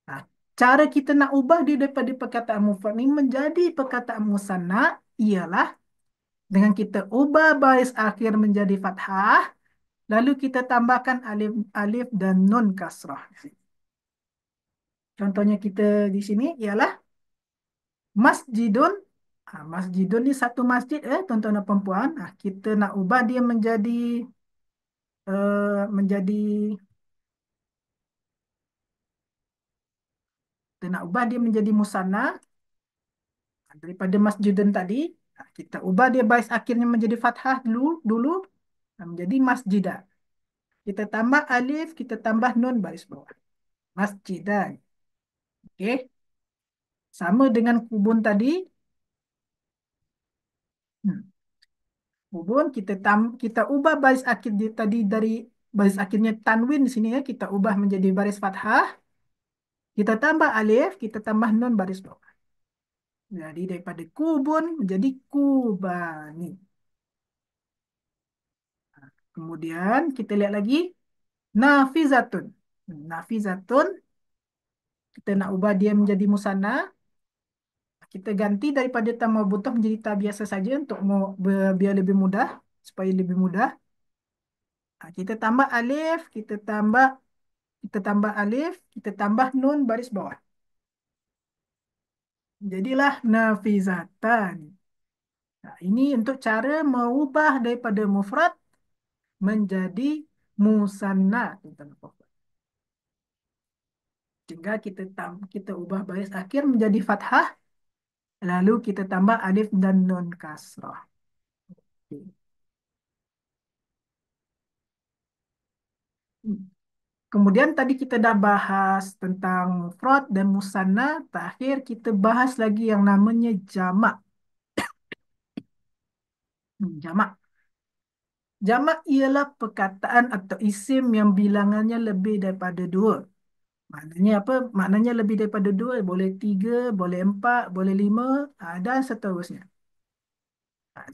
Ha, Cara kita nak ubah dia daripada perkataan mufrad ni menjadi perkataan musanna ialah dengan kita ubah baris akhir menjadi fathah, lalu kita tambahkan alif alif dan nun kasrah. Contohnya kita di sini ialah masjidun. Masjidun ni satu masjid tuan-tuan dan puan-puan. Kita nak ubah dia menjadi kita nak ubah dia menjadi musanna daripada masjidun tadi. Kita ubah dia baris akhirnya menjadi fathah dulu menjadi masjidah. Kita tambah alif, kita tambah nun baris bawah. Masjidan. Okey. Sama dengan kubun tadi. Hmm. Kubun kita ubah baris akhir dia tadi dari baris akhirnya tanwin di sini ya, kita ubah menjadi baris fathah. Kita tambah alif, kita tambah nun baris bawah. Jadi daripada kubun menjadi kubani. Kemudian kita lihat lagi nafizatun. Nafizatun kita nak ubah dia menjadi musanna. Kita ganti daripada ta marbutah menjadi ta biasa saja untuk biar lebih mudah, supaya lebih mudah. Kita tambah alif, kita tambah alif, kita tambah nun baris bawah. Jadilah nafizatan. Ini untuk cara mengubah daripada mufrad menjadi musanna. Tinggal kita ubah baris akhir menjadi fathah, lalu kita tambah alif dan nun kasrah. Okey. Kemudian tadi kita dah bahas tentang mufrad dan musanna. Terakhir kita bahas lagi yang namanya jamak. Jamak. Jamak ialah perkataan atau isim yang bilangannya lebih daripada dua. Maknanya apa? Maknanya lebih daripada dua. Boleh tiga, boleh empat, boleh lima, dan seterusnya.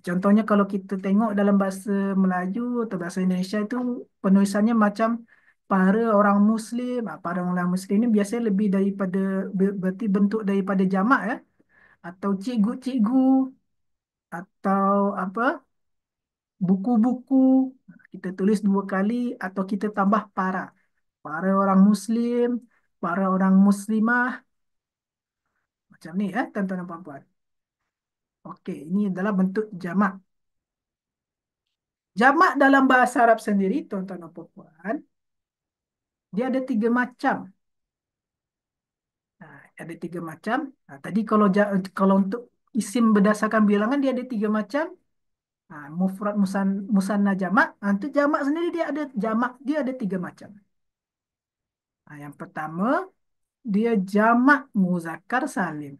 Contohnya kalau kita tengok dalam bahasa Melayu atau bahasa Indonesia itu penulisannya macam para orang Muslim. Para orang Muslim ini biasanya lebih daripada berarti bentuk daripada jamak ya. Atau cikgu-cikgu atau apa buku-buku kita tulis dua kali atau kita tambah para orang Muslim, para orang Muslimah macam ni ya tuan-tuan dan puan-puan. Okey, ini adalah bentuk jamak. Jamak dalam bahasa Arab sendiri tuan-tuan dan puan-puan dia ada tiga macam. Ada tiga macam. Tadi kalau untuk isim berdasarkan bilangan dia ada tiga macam. Mufrad musanna jamak. Untuk jamak sendiri dia ada tiga macam. Yang pertama dia jamak muzakkar salim.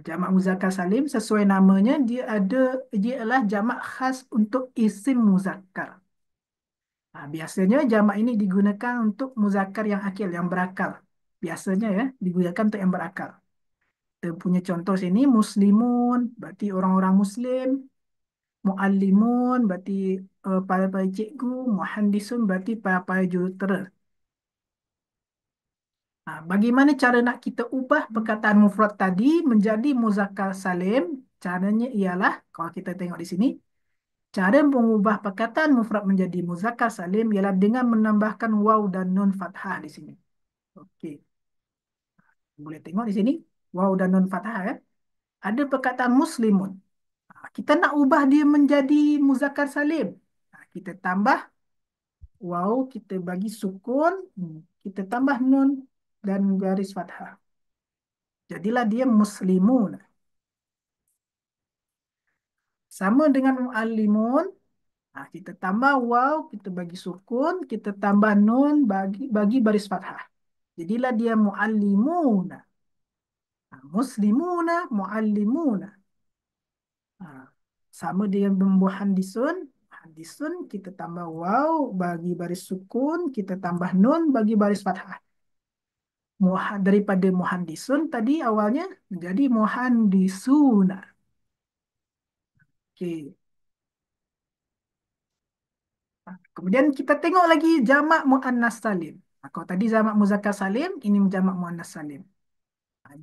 Jamak muzakkar salim sesuai namanya dia adalah jamak khas untuk isim muzakkar. Biasanya jamak ini digunakan untuk muzakkar yang akil, yang berakal. Biasanya ya digunakan untuk yang berakal. Kita punya contoh sini muslimun berarti orang-orang muslim, muallimun berarti para-para cikgu, muhandisun berarti para-para jurutera. Bagaimana cara nak kita ubah perkataan mufrad tadi menjadi muzakkar salim? Caranya ialah kalau kita tengok di sini, cara mengubah perkataan mufrad menjadi muzakkar salim ialah dengan menambahkan waw dan nun fathah di sini. Okey, boleh tengok di sini waw dan nun fathah ya. Ada perkataan muslimun. Kita nak ubah dia menjadi muzakkar salim. Kita tambah waw, kita bagi sukun, kita tambah nun dan garis fathah. Jadilah dia muslimun. Sama dengan muallimun, kita tambah waw, kita bagi sukun, kita tambah nun, bagi baris fathah. Jadilah dia muallimuna. Muslimuna, muallimuna. Sama dengan muhandisun. Muhandisun, kita tambah waw, bagi baris sukun, kita tambah nun, bagi baris fathah. Daripada muhandisun tadi awalnya menjadi muhandisuna. Okey. Kemudian kita tengok lagi jamak muannas salim. Kalau tadi jamak muzakkar salim, ini jamak muannas salim.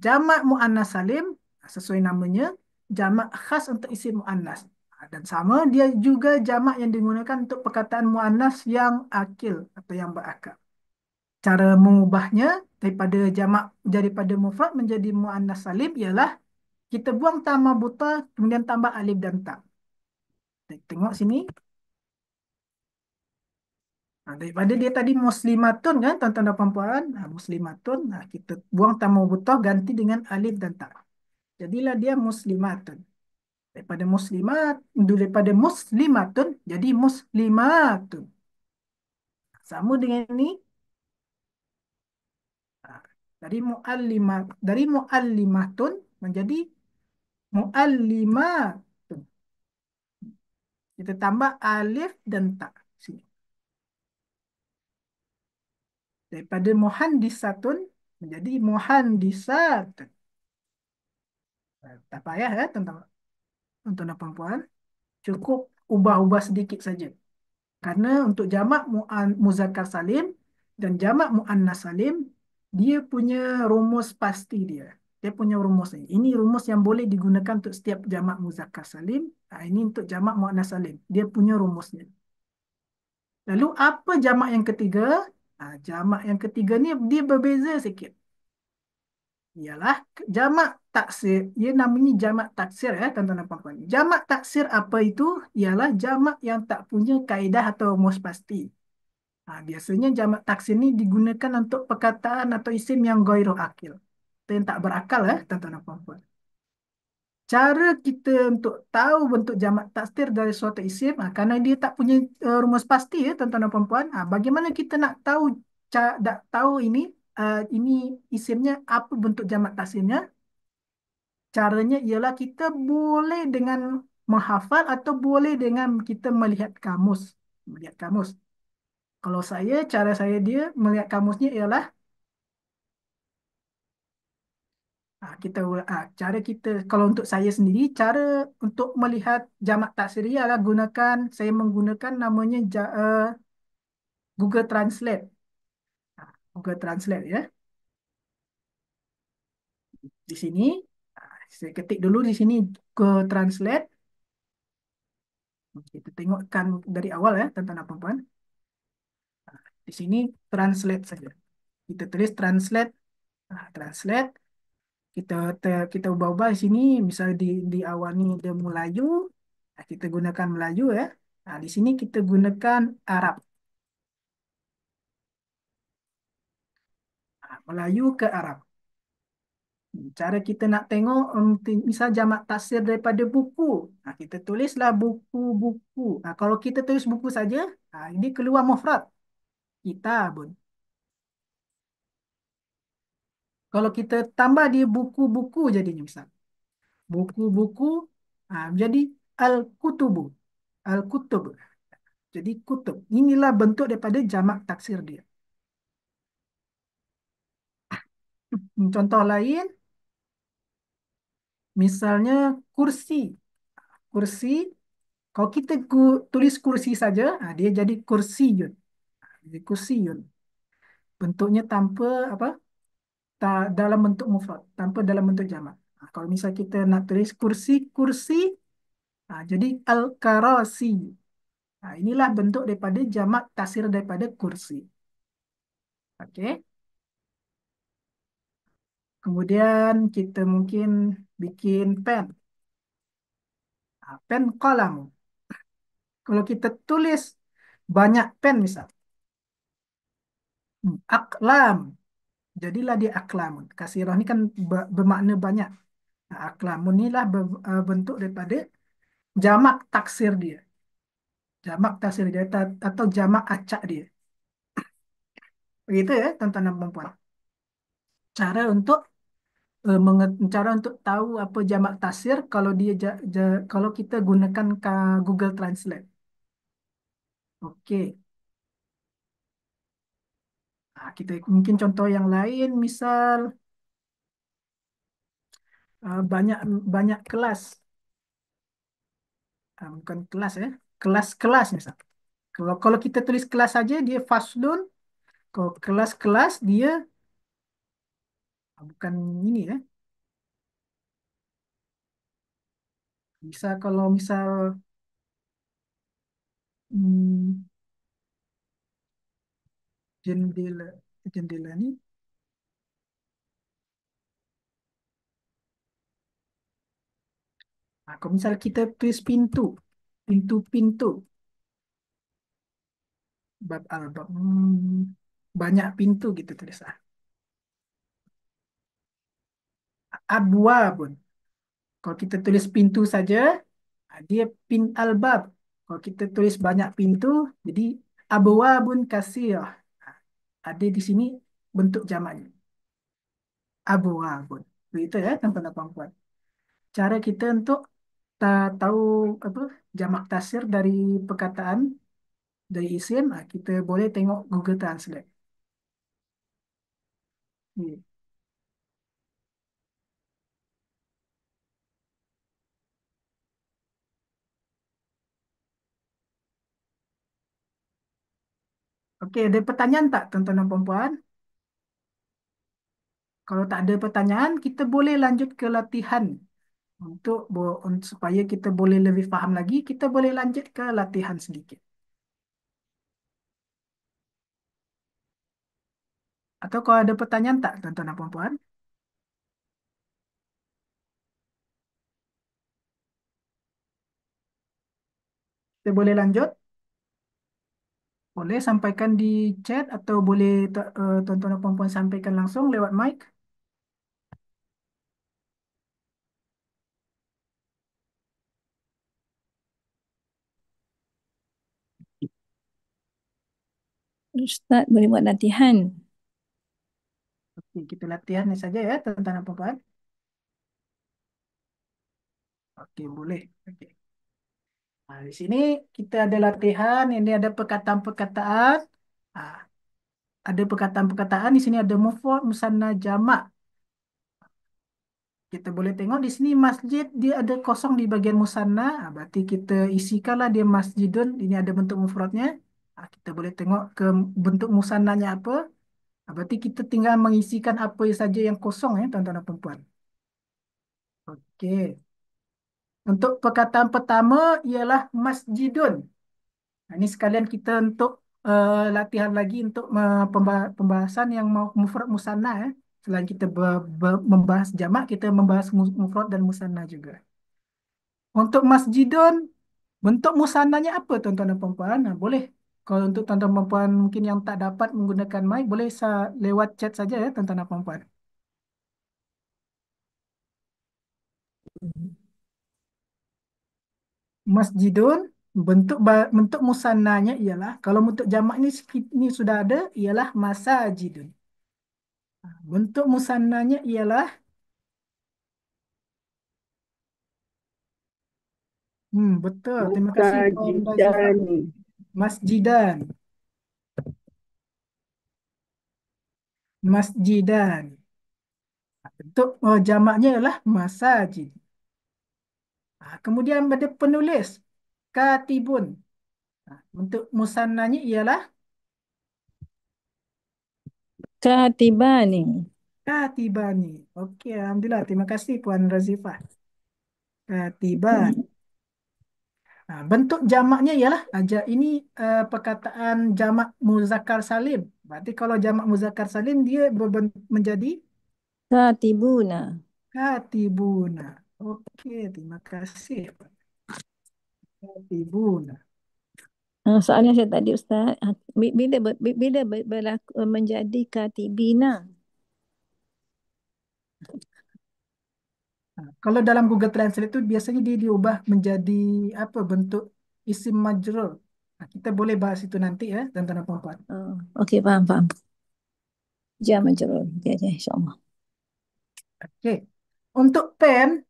Jamak muannas salim sesuai namanya jamak khas untuk isim muannas. Dan sama dia juga jamak yang digunakan untuk perkataan muannas yang akil atau yang berakal. Cara mengubahnya daripada mufrad menjadi muannas salim ialah kita buang ta marbutah kemudian tambah alif dan ta. Tengok sini. Daripada dia tadi muslimatun kan tuan-tuan dan puan-puan. Muslimatun. Kita buang ta marbutah ganti dengan alif dan ta. Jadilah dia muslimatun. Daripada muslimatun jadi muslimatun. Sama dengan ini. Dari muallimatun menjadi muallimatun. Kita tambah alif dan ta sini. Daripada muhandisatun menjadi muhandisatun. Tak payah ya tentang untuk perempuan, cukup ubah-ubah sedikit saja. Karena untuk jamak muzakkar salim dan jamak muannas salim, dia punya rumus pasti dia. Dia punya rumus ni. Ini rumus yang boleh digunakan untuk setiap jamak muzakkar salim. Ini untuk jamak muannas salim. Dia punya rumusnya. Lalu apa jamak yang ketiga? Jamak yang ketiga ni dia berbeza sikit. Ialah jamak taksir. Ia namanya jamak taksir ya, tuan-tuan dan puan-puan. Jamak taksir apa itu? Ialah jamak yang tak punya kaedah atau rumus pasti. Biasanya jamak taksir ni digunakan untuk perkataan atau isim yang ghairu akil. Atau yang tak berakal ya, tuan-tuan dan puan-puan. Cara kita untuk tahu bentuk jamak taksir dari suatu isim, karena dia tak punya rumus pasti ya, tuan-tuan dan puan-puan. Bagaimana kita nak tahu nak tahu ini isimnya apa bentuk jamak taksirnya? Caranya ialah kita boleh dengan menghafal atau boleh dengan kita melihat kamus. Melihat kamus. Kalau saya, cara saya dia melihat kamusnya ialah cara kita, kalau untuk saya sendiri, cara untuk melihat jamak taksir ialah saya menggunakan namanya Google Translate. Google Translate ya. Di sini, saya ketik dulu di sini ke Translate. Kita tengokkan dari awal ya, tuan-tuan dan puan-puan. Di sini translate saja. Kita tulis translate, translate. Kita ubah-ubah di sini, misal di awal ni dia Melayu, kita gunakan Melayu ya. Di sini kita gunakan Arab. Melayu ke Arab. Cara kita nak tengok, misal jamak taksir daripada buku. Kita tulislah buku-buku. Kalau kita tulis buku saja, ini keluar mufrad. Kitabun. Kalau kita tambah dia buku-buku jadinya misal. Buku-buku, jadi al-kutubu. Al-kutub. Jadi kutub. Inilah bentuk daripada jamak taksir dia. Contoh lain, misalnya kursi. Kursi, kalau kita tulis kursi saja, dia jadi kursiyun. Jadi kursiyun. Bentuknya tanpa apa? Dalam bentuk mufrad, tanpa dalam bentuk jamak. Kalau misal kita nak tulis kursi, kursi, jadi al-karasi. Inilah bentuk daripada jamak taksir daripada kursi. Okey. Kemudian kita mungkin bikin pen. Pen kolam. Kalau kita tulis banyak pen misal. Aklam. Jadilah dia aklamun. Kasirah ni kan bermakna banyak. Aklamun inilah bentuk daripada jamak taksir dia. Jamak taksir dia atau jamak acak dia. Begitu ya, tuan-tuan dan puan-puan. Cara untuk cara untuk tahu apa jamak taksir kalau kalau kita gunakan Google Translate. Okey. Kita mungkin contoh yang lain, misal banyak banyak kelas. Bukan kelas ya, kelas-kelas misal. Kalau kita tulis kelas saja dia faslun. Kalau kelas-kelas dia bukan ini ya. Kalau misal hmm, jendela jendela ni, kalau misal kita tulis pintu, pintu-pintu, bab al-bab, banyak pintu gitu tulis abwabun. Kalau kita tulis pintu saja, dia pin albab. Kalau kita tulis banyak pintu, jadi abwabun kasirah. Ada di sini bentuk jamaknya. Abwabun. Begitu ya, tuan-tuan dan puan-puan. Cara kita untuk tahu apa jamak taksir dari perkataan, dari isim, kita boleh tengok Google Translate. Hmm. Oke, ada pertanyaan tak tuan-tuan dan puan-puan? Kalau tak ada pertanyaan, kita boleh lanjut ke latihan. Supaya kita boleh lebih faham lagi, kita boleh lanjut ke latihan sedikit. Atau kalau ada pertanyaan tak tuan-tuan dan puan-puan? Kita boleh lanjut. Boleh sampaikan di chat atau boleh tuan-tuan dan puan-puan sampaikan langsung lewat mic. Ustaz boleh buat latihan. Okey, kita latihan ni saja ya tuan-tuan dan puan-puan. Okey, boleh. Okey. Nah, di sini kita ada latihan, ini ada perkataan-perkataan. Ah, ada perkataan-perkataan di sini ada mufrad, musanna, jamak. Kita boleh tengok di sini masjid dia ada kosong di bahagian musanna, berarti kita isikanlah dia masjidun. Ini ada bentuk mufradnya. Kita boleh tengok ke bentuk musannanya apa. Berarti kita tinggal mengisikan apa saja yang kosong ya tuan-tuan dan puan-puan. Okey. Untuk perkataan pertama ialah masjidun. Ini sekalian kita untuk latihan lagi untuk pembahasan yang mufrad musanna ya. Selain kita membahas jamak, kita membahas mufrad dan musanna juga. Untuk masjidun, bentuk musannanya apa tuan-tuan dan puan-puan? Nah, boleh. Kalau untuk tuan-tuan dan puan mungkin yang tak dapat menggunakan mic, boleh lewat chat saja ya tuan-tuan dan puan-puan. Masjidun, bentuk musannanya ialah, kalau bentuk jamak ini sudah ada, ialah masajidun. Bentuk musannanya ialah, betul. Terima kasih Puan Razifah. Masajidani. Masjidan. Masjidan. Bentuk jamaknya ialah masajid. Kemudian ada penulis. Katibun. Bentuk musannanya ialah Katibani. katibani. Okey, Alhamdulillah. Terima kasih Puan Razifah. Katiban. Bentuk jamaknya ialah ini perkataan jamak muzakkar salim. Berarti kalau jamak muzakkar salim dia menjadi Katibuna. katibuna. Okey, terima kasih. Katibuna. Soalan saya tadi Ustaz, bila berlaku menjadi katibina? Kalau dalam Google Translate itu biasanya dia diubah menjadi apa bentuk isim majrur. Kita boleh bahas itu nanti ya, tuan-tuan dan puan-puan. Oh, okey, faham, faham. Jam majrur. Okey, okay, insyaAllah. Okey. Untuk pen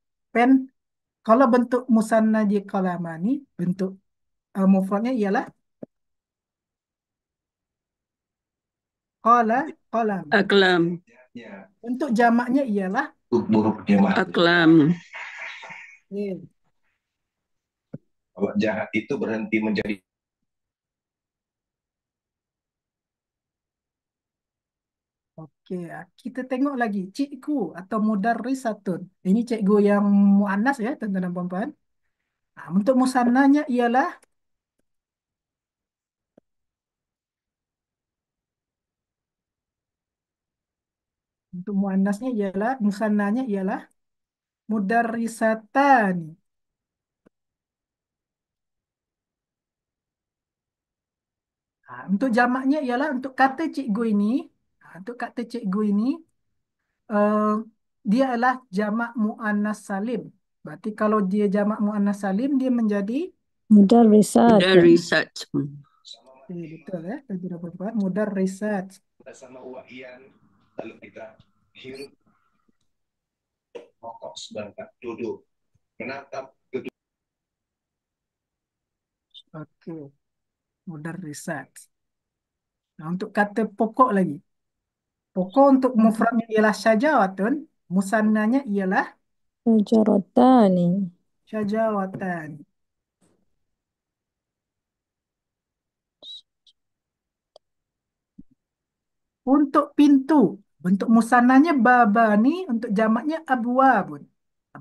kalau bentuk musanna dia kalamani, bentuk mufradnya ialah qala qalam. Aklam. Bentuk jamaknya ialah Aklam. eh, Kalau jahat itu berhenti menjadi Okey, kita tengok lagi cikgu atau mudarrisatun. Ini cikgu yang muannas ya, tuan-tuan dan puan-puan. Untuk musannanya ialah untuk muannasnya ialah musannanya ialah mudarrisatani. Untuk jamaknya ialah untuk kata cikgu ini, untuk kata cikgu ini uh, dia adalah jamak muannas salim. Berarti kalau dia jamak muannas salim dia menjadi Mudarrisat. Mudarrisat. betul ya, tuan-tuan dan puan-puan, mudarrisat. sama Ian, lalu kita hirup rokok sebentar, duduk, menatap gedung. Okey, mudarrisat. Nah, untuk kata pokok lagi. Pokok untuk mufradnya ialah syajaratun, musannanya ialah Syajaratani. syajaratan. Untuk pintu, bentuk musannanya babani, untuk jamaknya abwabun.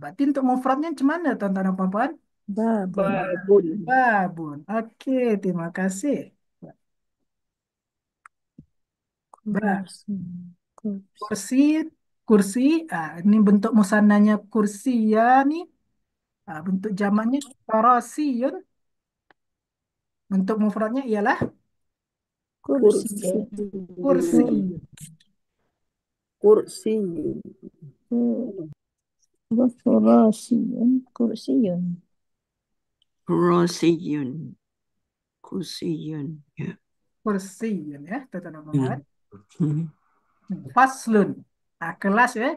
Berarti untuk mufradnya macam mana tuan-tuan dan puan-puan? Babun. Babun. Babun. Okey, terima kasih. Ba, Kursi. Kursi. kursi, kursi. Ini bentuk musannanya kursi ya ni. Bentuk jamaknya karasiyun. Bentuk mufradnya ialah Kursi. Kursi. kursi. Kursi. Kurasiyun. Kursiyun. Kursiyun. Kursiyun. Ya. Kursiyun ya, tuan-tuan dan Hmm. puan-puan. Hmm. Faslun. Kelas ya.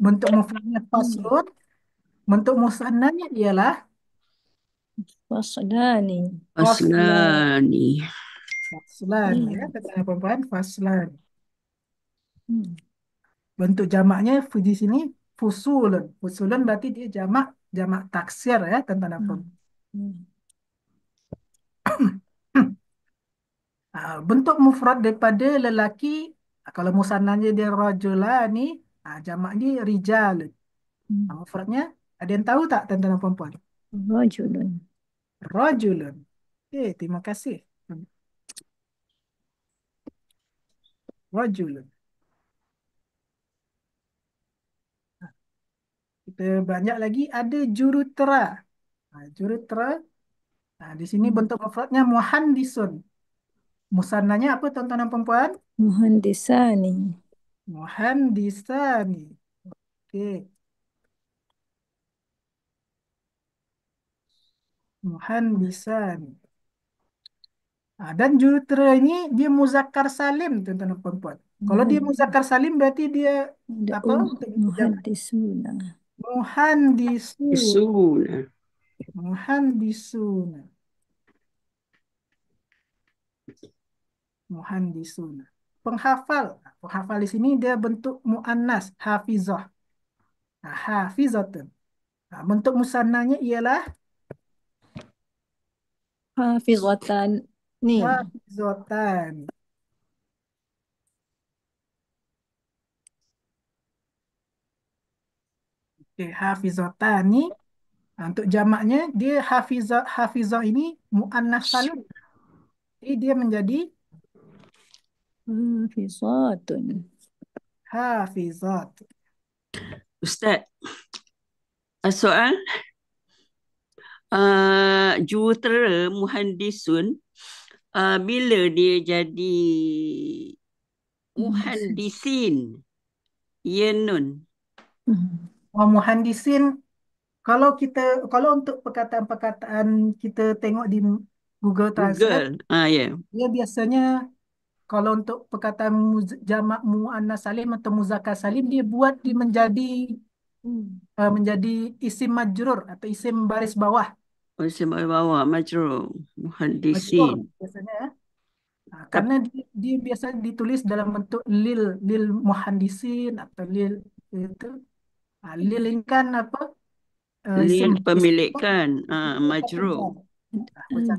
Bentuk mufradnya faslun. Bentuk musannanya ialah Faslani. faslan. Aslani. Faslan ya, Hmm. tuan-tuan dan puan-puan. Faslan. Hmm. Bentuk jamaknya di sini fusulun. Fusulun berarti dia jamak jamak taksir ya, tuan-tuan dan puan-puan. Hmm. Bentuk mufrad daripada lelaki, kalau musannanya dia rajulani, jamaknya rijalun. Hmm. Mufradnya ada yang tahu tak tuan-tuan dan puan-puan? Rajulun. Rajulun. Okey, terima kasih. Rajulun. Kita banyak lagi ada jurutera. Jurutera. Di sini Hmm. bentuk mufradnya muhandisun. Musannanya apa tuan-tuan dan puan-puan? Muhandisani. Muhandisani. Okey, muhandisani. Dan jurutera ini dia muzakkar salim tuan-tuan dan puan-puan. Kalau dia muzakkar salim berarti dia Ada apa? Untuk bentuk jamak. muhaddisuna. Muhandisun. Isuna. Muhandisuna. Muhandisuna. Penghafal. Penghafal di sini dia bentuk muannas, hafizah. Hafizatun. Bentuk musannanya ialah Hafizatan. Ni. hafizatan. Okey, hafizatan ni untuk jamaknya dia hafizah, hafizah ini muannas salim. Jadi dia menjadi Hafizatun. hafizat. Ustaz, soal jurutera muhandisun bila dia jadi muhandisin ya nun. Muhandisin, kalau kita, kalau untuk perkataan-perkataan kita tengok di Google Translate, Google ya. dia biasanya kalau untuk perkataan jamak muannas salim atau muzakkar salim, dia buat dia menjadi isim majrur atau isim baris bawah. Isim bawah majrur Majrur muhandisin. biasanya. Karena dia biasa ditulis dalam bentuk lil muhandisin atau lil itu. Lil ini kan apa? Isim Lil baris pemilikan bawah, satu majrur.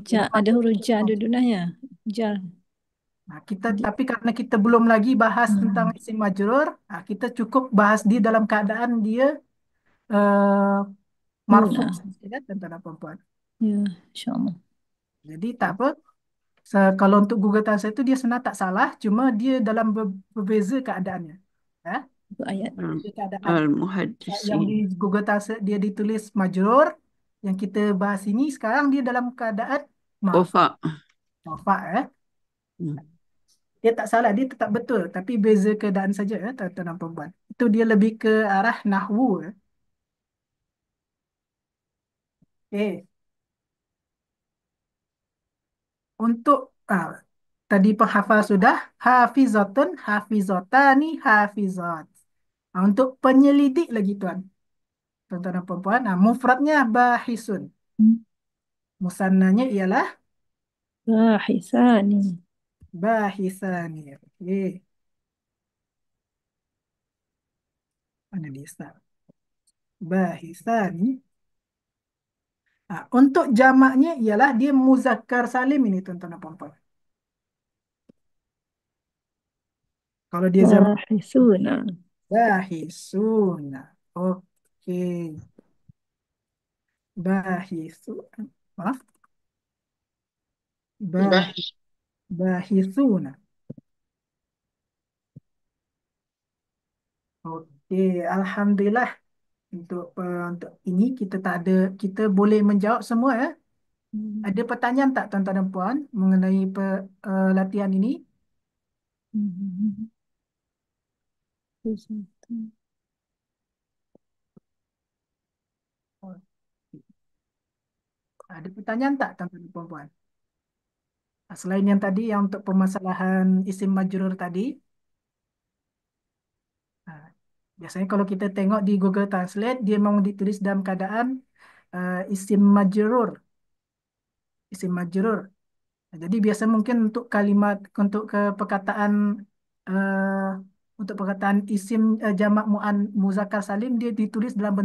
jar. Satu Ada huruf jar. jar duduknya. Jar. Tapi karena kita belum lagi bahas tentang isim majrur, kita cukup bahas dia dalam keadaan dia uh, marfu Muna. saja kan, tuan-tuan dan puan-puan. Ya, insyaAllah. Jadi tak apa. Kalau untuk Google Translate itu dia sebenarnya tak salah, cuma dia dalam berbeza keadaannya. Ya? Itu ayat. Berbeza keadaan. Yang Al-muhaddisin. di Google Translate dia ditulis majrur, yang kita bahas ini sekarang dia dalam keadaan Wafa. marfa. Hmm. Dia tak salah, dia tetap betul, tapi beza keadaan saja ya, tuan-tuan dan puan-puan. Itu dia lebih ke arah nahwu ya. Okey. Untuk tadi penghafal sudah, hafizatun, hafizatani, hafizat. Untuk penyelidik lagi tuan-tuan dan puan-puan, mufradnya bahisun. Musannanya ialah Bahisani. bahisani. Okey. Mana dia start? Bahisani. Untuk jamaknya ialah dia muzakkar salim ini tuan-tuan dan puan-puan. Kalau dia zaman Bahisuna. bahisuna. Oke, bahisuna. Maaf, bah bahisuna. Oke, alhamdulillah untuk ini kita tak ada, kita boleh menjawab semua ya. Ada pertanyaan tak tuan-tuan dan puan mengenai latihan ini? Ada pertanyaan tak tuan-tuan dan puan-puan? Selain yang tadi yang untuk permasalahan isim majrur tadi, ah, biasanya kalau kita tengok di Google Translate dia memang ditulis dalam keadaan isim majrur, isim majrur. Jadi biasa mungkin untuk kalimat untuk ke perkataan uh, untuk perkataan isim jamak muzakkar salim dia ditulis dalam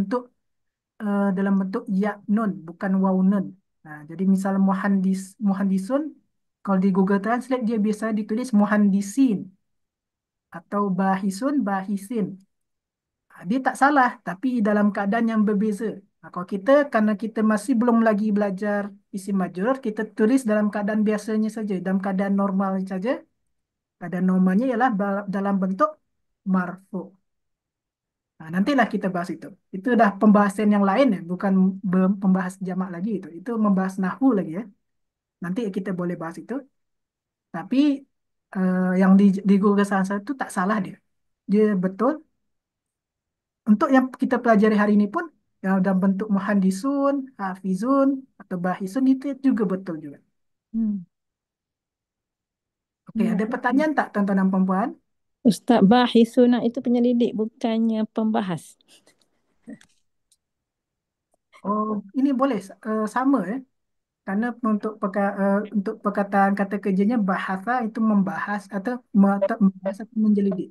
bentuk ya nun bukan waw nun. Nah, jadi misal muhandisun kalau di Google Translate dia biasa ditulis muhandisin atau bahisun bahisin. Dia tak salah tapi dalam keadaan yang berbeza. Kalau kita karena kita masih belum lagi belajar isim majrur kita tulis dalam keadaan biasanya saja dalam keadaan normal saja. Keadaan normalnya ialah dalam bentuk marfu. Nah, nantilah kita bahas itu. Itu dah pembahasan yang lain ya, bukan pembahas jamak lagi itu. Itu membahas nahwu lagi ya. Nanti kita boleh bahas itu. Tapi yang di Google Translate itu tak salah dia. Dia betul. Untuk yang kita pelajari hari ini pun yang dalam bentuk muhandisun, hafizun atau bahisun itu juga betul juga. Oke, ada pertanyaan tak tuan-tuan dan puan-puan? Ustaz, bahisuna itu penyelidik bukannya pembahas. Oh, ini boleh sama ya. Karena untuk perkataan kata kerjanya bahasa itu membahas atau membahas atau menjelidik.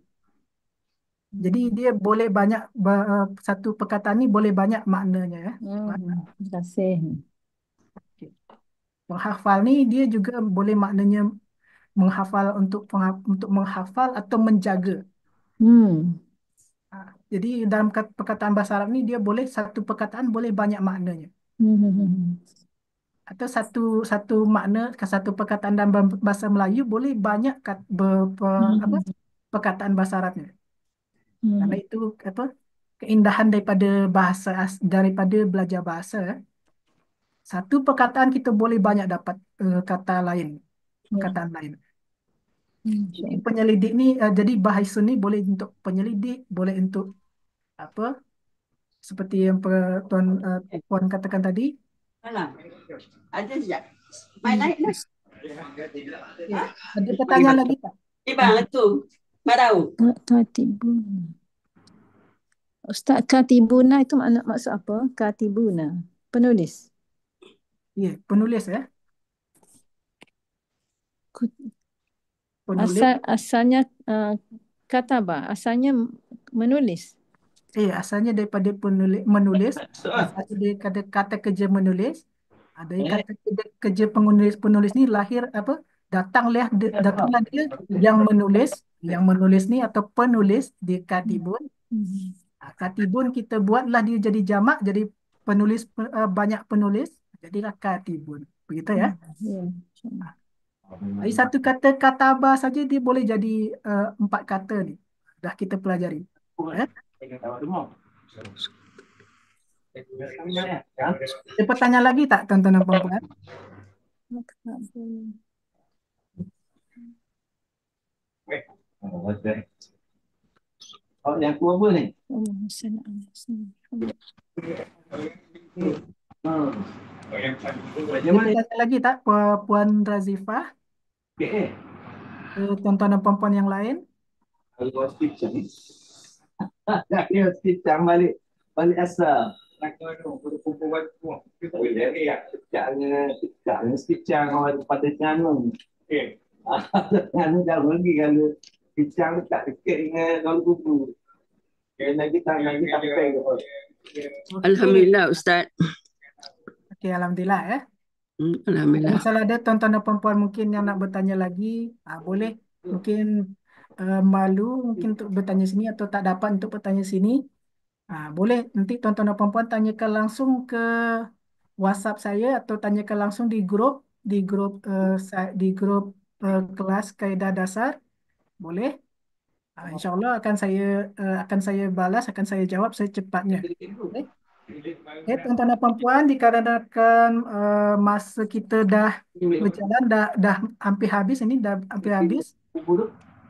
Jadi dia boleh banyak satu perkataan ini boleh banyak maknanya ya. Terima kasih. Okey. Menghafal ni dia juga boleh maknanya menghafal untuk menghafal atau menjaga. Hmm. Jadi dalam perkataan bahasa Arab ni dia boleh satu perkataan boleh banyak maknanya. Atau satu satu makna satu perkataan dalam bahasa Melayu boleh banyak apa perkataan bahasa Arabnya. Karena itu apa keindahan daripada daripada belajar bahasa. Satu perkataan kita boleh banyak dapat kata lain, perkataan lain. Jadi penyelidik ni jadi bahasa ni boleh untuk penyelidik, boleh untuk apa seperti yang puan katakan tadi. Alah, ada sekejap. Main naik dah. Ya. Ada pertanyaan lagi tak? Ibang tu. Marau. Katibuna. Ustaz, katibuna itu maksud apa? Katibuna. Penulis. Ya, penulis ya. Penulis. Asalnya kataba. Asalnya menulis. Asalnya daripada menulis. Asalnya dia kata kerja menulis. Ada kata kerja penulis ni lahir apa? Datanglah dia yang menulis. Yang menulis ni atau penulis di katibun. Katibun kita buatlah dia jadi jamak, jadi penulis banyak penulis, jadilah katibun. Begitu ya. Jadi satu kata kataba saja dia boleh jadi 4 kata ni. Dah kita pelajari. Ada pertanyaan lagi tak tuan-tuan dan puan-puan? Oh, yang tu apa ni? Ada pertanyaan lagi tak Puan Razifah? Tuan-tuan dan puan-puan yang lain? Kalau hospital balik asal. Jangan hospital kalau pada jangan. Jangan jauh lagi kalau hospital tak dekat dengan kalau kubu. Kena kita pay. Alhamdulillah Ustaz. Okey, alhamdulillah ya. Alhamdulillah. Misalnya ada tuan-tuan dan puan-puan mungkin yang nak bertanya lagi, boleh mungkin malu mungkin untuk bertanya sini atau tak dapat untuk bertanya sini, boleh nanti tuan-tuan dan puan-puan tanyakan langsung ke WhatsApp saya atau tanyakan langsung di grup kelas kaedah dasar, boleh. InsyaAllah akan saya balas, akan saya jawab secepatnya. Boleh? Tuan-tuan dan puan-puan, dikarenakan masa kita dah berjalan, dah hampir habis ini, dah hampir habis.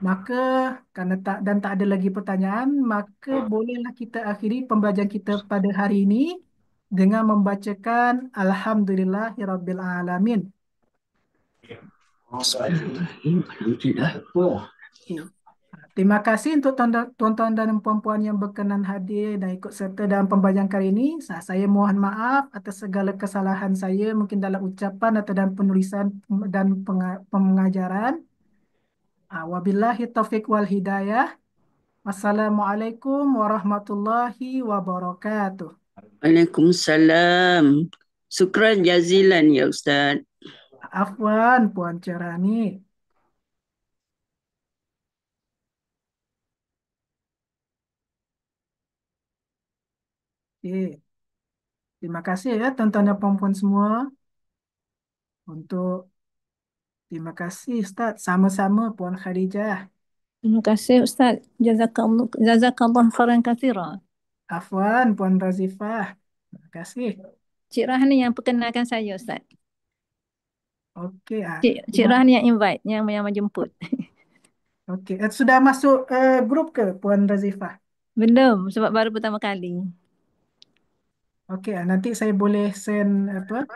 Maka tak ada lagi pertanyaan, maka bolehlah kita akhiri pembelajaran kita pada hari ini dengan membacakan Alhamdulillahirabbil alamin. Okey. Terima kasih untuk tuan-tuan dan puan-puan yang berkenan hadir dan ikut serta dalam pembelajaran kali ini. Saya mohon maaf atas segala kesalahan saya mungkin dalam ucapan atau dalam penulisan dan pengajaran. Wabillahi taufiq wal hidayah. Wassalamualaikum warahmatullahi wabarakatuh. Waalaikumsalam. Syukran jazilan ya Ustaz. Afwan Puan Cerani. Okey. Terima kasih ya tuan-tuan dan puan-puan semua. Terima kasih Ustaz. Sama-sama Puan Khadijah. Terima kasih Ustaz. Jazakallah khairan katsira. Afwan Puan Razifah. Terima kasih. Cik Rahni yang perkenalkan saya Ustaz. Okey. Cik Rahni yang invite, yang menjemput. Okey. Sudah masuk grup ke Puan Razifah? Belum, sebab baru pertama kali. Okey. Nanti saya boleh send apa?